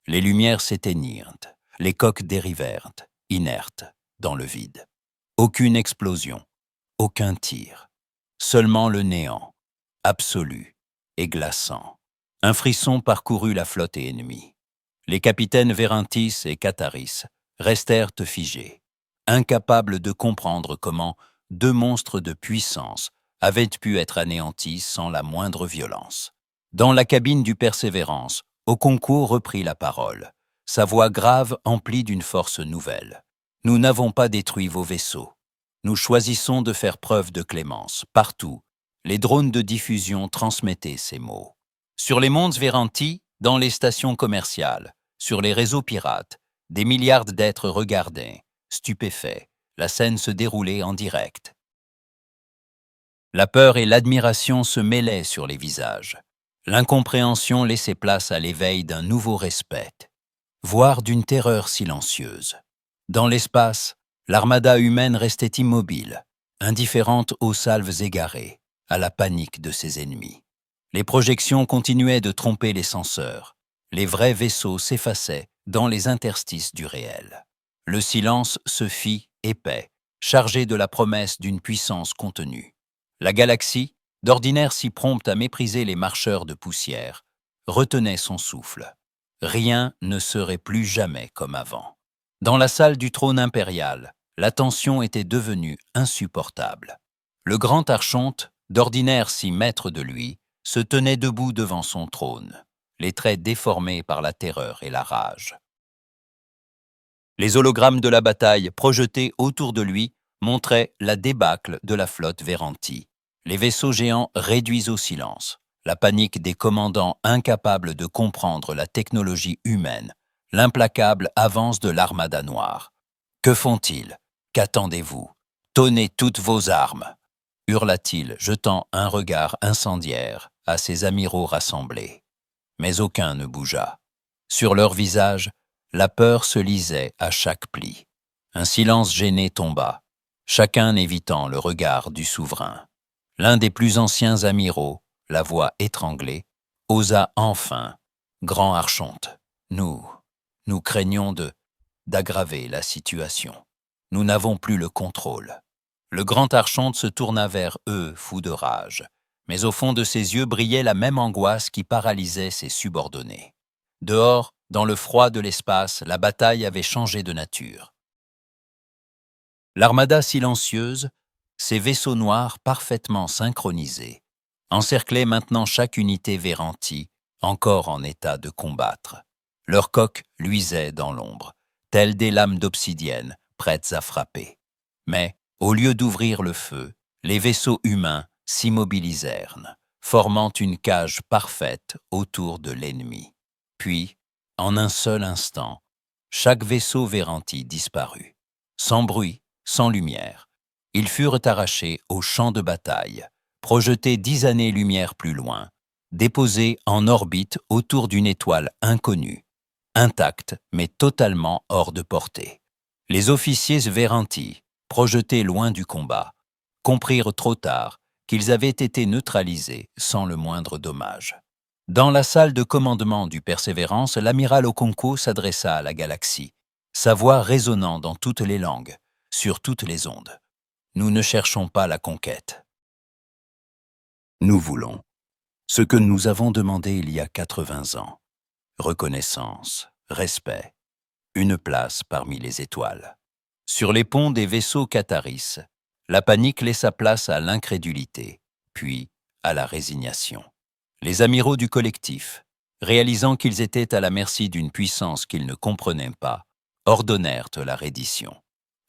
Les lumières s'éteignirent, les coques dérivèrent, inertes, dans le vide. Aucune explosion, aucun tir, seulement le néant, absolu et glaçant. Un frisson parcourut la flotte ennemie. Les capitaines Verantis et Qataris restèrent figés, incapables de comprendre comment deux monstres de puissance avaient pu être anéantis sans la moindre violence. Dans la cabine du Persévérance, Okonkwo reprit la parole, sa voix grave emplie d'une force nouvelle. « Nous n'avons pas détruit vos vaisseaux. Nous choisissons de faire preuve de clémence. Partout, les drones de diffusion transmettaient ces mots. Sur les mondes Veranti, dans les stations commerciales, sur les réseaux pirates, des milliards d'êtres regardaient, stupéfaits. La scène se déroulait en direct. La peur et l'admiration se mêlaient sur les visages. L'incompréhension laissait place à l'éveil d'un nouveau respect, voire d'une terreur silencieuse. Dans l'espace, l'armada humaine restait immobile, indifférente aux salves égarées, à la panique de ses ennemis. Les projections continuaient de tromper les senseurs. Les vrais vaisseaux s'effaçaient dans les interstices du réel. Le silence se fit épais, chargé de la promesse d'une puissance contenue. La galaxie, d'ordinaire si prompte à mépriser les marcheurs de poussière, retenait son souffle. Rien ne serait plus jamais comme avant. Dans la salle du trône impérial, la tension était devenue insupportable. Le grand archonte, d'ordinaire si maître de lui, se tenait debout devant son trône, les traits déformés par la terreur et la rage. Les hologrammes de la bataille projetés autour de lui montraient la débâcle de la flotte Veranti. Les vaisseaux géants réduits au silence, la panique des commandants incapables de comprendre la technologie humaine, l'implacable avance de l'armada noire. Que font-ils? Qu'attendez-vous? Tonnez toutes vos armes! Hurla-t-il, jetant un regard incendiaire à ses amiraux rassemblés. Mais aucun ne bougea. Sur leurs visages, la peur se lisait à chaque pli. Un silence gêné tomba, chacun évitant le regard du souverain. L'un des plus anciens amiraux, la voix étranglée, osa enfin, « Grand archonte, nous craignons d'aggraver la situation. Nous n'avons plus le contrôle. » Le grand archonte se tourna vers eux, fou de rage, mais au fond de ses yeux brillait la même angoisse qui paralysait ses subordonnés. Dehors, dans le froid de l'espace, la bataille avait changé de nature. L'armada silencieuse, ses vaisseaux noirs parfaitement synchronisés, encerclaient maintenant chaque unité Veranti, encore en état de combattre. Leurs coques luisaient dans l'ombre, telles des lames d'obsidienne prêtes à frapper. Mais, au lieu d'ouvrir le feu, les vaisseaux humains s'immobilisèrent, formant une cage parfaite autour de l'ennemi. Puis, en un seul instant, chaque vaisseau Veranti disparut. Sans bruit, sans lumière, ils furent arrachés au champ de bataille, projetés 10 années-lumière plus loin, déposés en orbite autour d'une étoile inconnue, intacte mais totalement hors de portée. Les officiers Sveranti, projetés loin du combat, comprirent trop tard qu'ils avaient été neutralisés sans le moindre dommage. Dans la salle de commandement du Persévérance, l'amiral Okonkwo s'adressa à la galaxie, sa voix résonnant dans toutes les langues, sur toutes les ondes. Nous ne cherchons pas la conquête. Nous voulons ce que nous avons demandé il y a 80 ans. Reconnaissance, respect, une place parmi les étoiles. Sur les ponts des vaisseaux Catharis, la panique laissa place à l'incrédulité, puis à la résignation. Les amiraux du collectif, réalisant qu'ils étaient à la merci d'une puissance qu'ils ne comprenaient pas, ordonnèrent la reddition.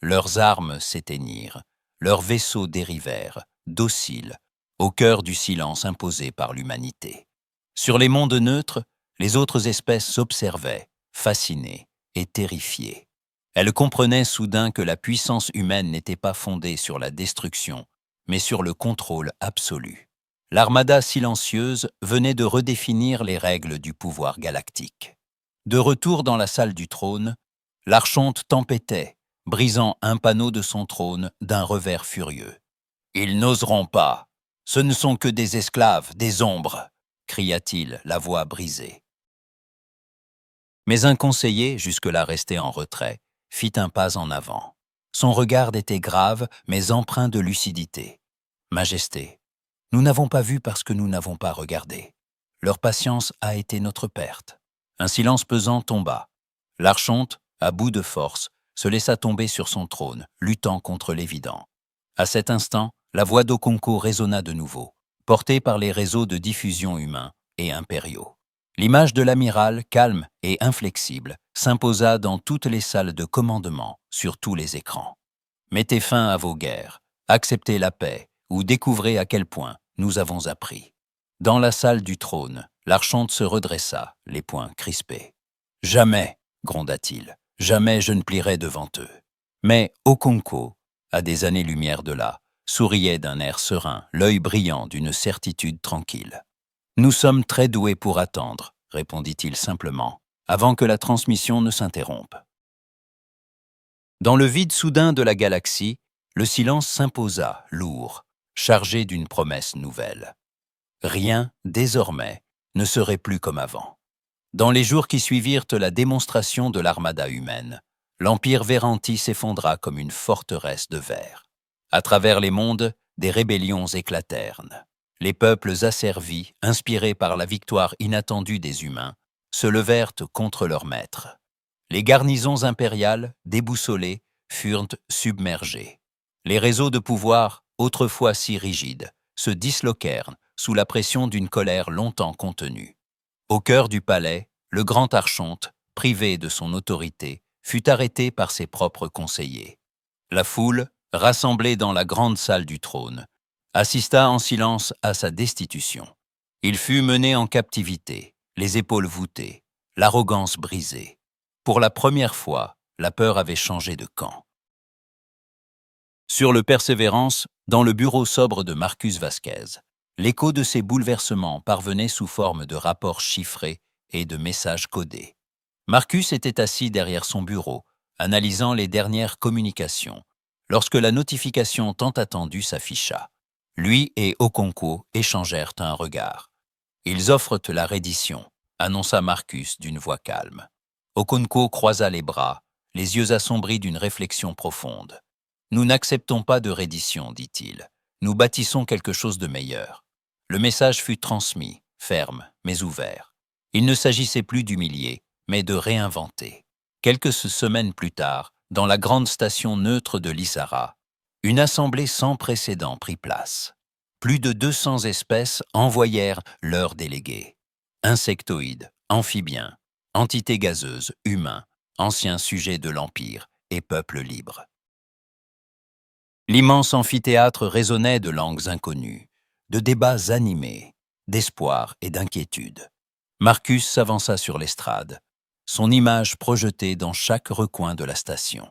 Leurs armes s'éteignirent, leurs vaisseaux dérivèrent, dociles, au cœur du silence imposé par l'humanité. Sur les mondes neutres, les autres espèces s'observaient, fascinées et terrifiées. Elles comprenaient soudain que la puissance humaine n'était pas fondée sur la destruction, mais sur le contrôle absolu. L'armada silencieuse venait de redéfinir les règles du pouvoir galactique. De retour dans la salle du trône, l'archonte tempêtait, brisant un panneau de son trône d'un revers furieux. « Ils n'oseront pas. Ce ne sont que des esclaves, des ombres !» cria-t-il, la voix brisée. Mais un conseiller, jusque-là resté en retrait, fit un pas en avant. Son regard était grave, mais empreint de lucidité. « Majesté, nous n'avons pas vu parce que nous n'avons pas regardé. Leur patience a été notre perte. » Un silence pesant tomba. L'archonte, à bout de force, se laissa tomber sur son trône, luttant contre l'évident. À cet instant, la voix d'Okonkwo résonna de nouveau, portée par les réseaux de diffusion humains et impériaux. L'image de l'amiral, calme et inflexible, s'imposa dans toutes les salles de commandement, sur tous les écrans. Mettez fin à vos guerres, acceptez la paix, ou découvrez à quel point nous avons appris. Dans la salle du trône, l'archonte se redressa, les poings crispés. « Jamais, gronda-t-il, jamais je ne plierai devant eux. » Mais Okonkwo, à des années-lumière de là, souriait d'un air serein, l'œil brillant d'une certitude tranquille. « Nous sommes très doués pour attendre, » répondit-il simplement, avant que la transmission ne s'interrompe. Dans le vide soudain de la galaxie, le silence s'imposa, lourd, chargé d'une promesse nouvelle. Rien, désormais, ne serait plus comme avant. Dans les jours qui suivirent la démonstration de l'armada humaine, l'Empire Veranti s'effondra comme une forteresse de verre. À travers les mondes, des rébellions éclatèrent. Les peuples asservis, inspirés par la victoire inattendue des humains, se levèrent contre leurs maîtres. Les garnisons impériales, déboussolées, furent submergées. Les réseaux de pouvoir, autrefois si rigides, se disloquèrent sous la pression d'une colère longtemps contenue. Au cœur du palais, le grand archonte, privé de son autorité, fut arrêté par ses propres conseillers. La foule, rassemblée dans la grande salle du trône, assista en silence à sa destitution. Il fut mené en captivité, les épaules voûtées, l'arrogance brisée. Pour la première fois, la peur avait changé de camp. Sur le Persévérance, dans le bureau sobre de Marcus Vasquez, l'écho de ces bouleversements parvenait sous forme de rapports chiffrés et de messages codés. Marcus était assis derrière son bureau, analysant les dernières communications, lorsque la notification tant attendue s'afficha. Lui et Okonkwo échangèrent un regard. « Ils offrent la reddition », annonça Marcus d'une voix calme. Okonkwo croisa les bras, les yeux assombris d'une réflexion profonde. « Nous n'acceptons pas de reddition, dit-il. Nous bâtissons quelque chose de meilleur. » Le message fut transmis, ferme, mais ouvert. Il ne s'agissait plus d'humilier, mais de réinventer. Quelques semaines plus tard, dans la grande station neutre de l'Isara, une assemblée sans précédent prit place. Plus de 200 espèces envoyèrent leurs délégués. Insectoïdes, amphibiens, entités gazeuses, humains, anciens sujets de l'Empire et peuples libres. L'immense amphithéâtre résonnait de langues inconnues, de débats animés, d'espoir et d'inquiétude. Marcus s'avança sur l'estrade, son image projetée dans chaque recoin de la station.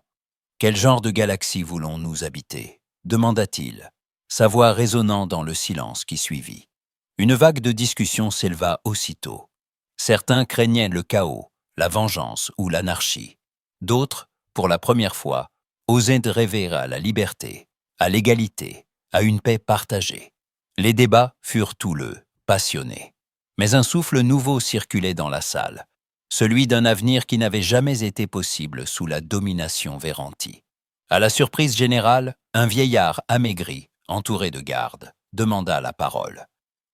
« Quel genre de galaxie voulons-nous habiter ?» demanda-t-il, sa voix résonnant dans le silence qui suivit. Une vague de discussion s'éleva aussitôt. Certains craignaient le chaos, la vengeance ou l'anarchie. D'autres, pour la première fois, osaient rêver à la liberté, à l'égalité, à une paix partagée. Les débats furent houleux, passionnés. Mais un souffle nouveau circulait dans la salle, celui d'un avenir qui n'avait jamais été possible sous la domination Véranti. À la surprise générale, un vieillard amaigri, entouré de gardes, demanda la parole.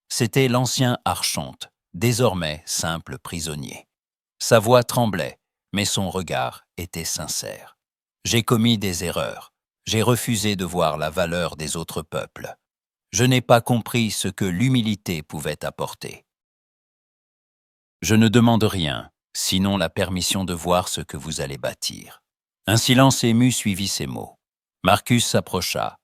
C'était l'ancien archonte, désormais simple prisonnier. Sa voix tremblait, mais son regard était sincère. J'ai commis des erreurs. J'ai refusé de voir la valeur des autres peuples. Je n'ai pas compris ce que l'humilité pouvait apporter. Je ne demande rien, sinon la permission de voir ce que vous allez bâtir. Un silence ému suivit ces mots. Marcus s'approcha,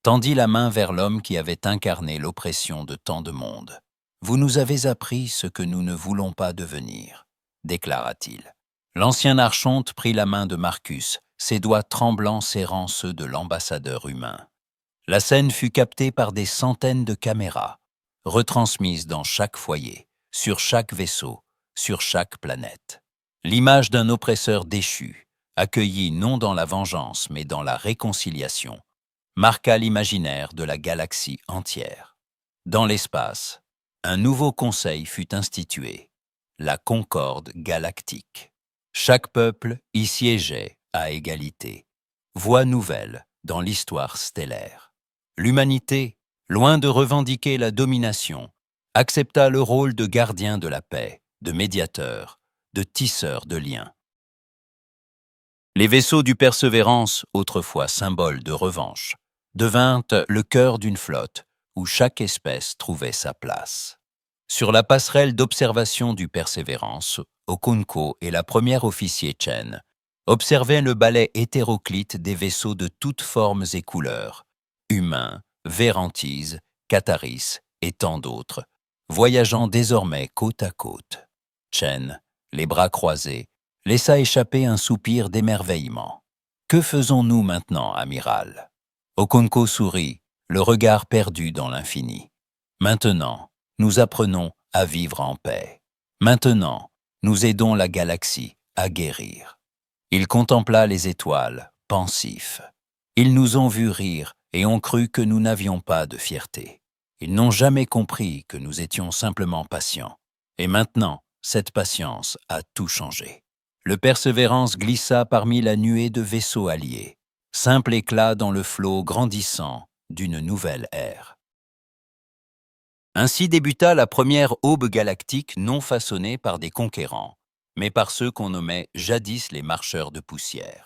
tendit la main vers l'homme qui avait incarné l'oppression de tant de monde. « Vous nous avez appris ce que nous ne voulons pas devenir », déclara-t-il. L'ancien archonte prit la main de Marcus, ses doigts tremblants serrant ceux de l'ambassadeur humain. La scène fut captée par des centaines de caméras, retransmises dans chaque foyer, sur chaque vaisseau, sur chaque planète. L'image d'un oppresseur déchu, accueilli non dans la vengeance mais dans la réconciliation, marqua l'imaginaire de la galaxie entière. Dans l'espace, un nouveau conseil fut institué, la Concorde galactique. Chaque peuple y siégeait à égalité. Voix nouvelle dans l'histoire stellaire. L'humanité, loin de revendiquer la domination, accepta le rôle de gardien de la paix, de médiateur, de tisseur de liens. Les vaisseaux du Persévérance, autrefois symbole de revanche, devinrent le cœur d'une flotte où chaque espèce trouvait sa place. Sur la passerelle d'observation du Persévérance, Okunko et la première officier Chen observaient le ballet hétéroclite des vaisseaux de toutes formes et couleurs, humains, Vérantis, Cataris et tant d'autres, voyageant désormais côte à côte. Chen, les bras croisés, laissa échapper un soupir d'émerveillement. « Que faisons-nous maintenant, amiral ?» Okunko sourit, le regard perdu dans l'infini. « Maintenant, nous apprenons à vivre en paix. Maintenant, nous aidons la galaxie à guérir. » Il contempla les étoiles, pensif. Ils nous ont vus rire et ont cru que nous n'avions pas de fierté. Ils n'ont jamais compris que nous étions simplement patients. Et maintenant, cette patience a tout changé. Le Persévérance glissa parmi la nuée de vaisseaux alliés, simple éclat dans le flot grandissant d'une nouvelle ère. Ainsi débuta la première aube galactique non façonnée par des conquérants, mais par ceux qu'on nommait jadis les marcheurs de poussière.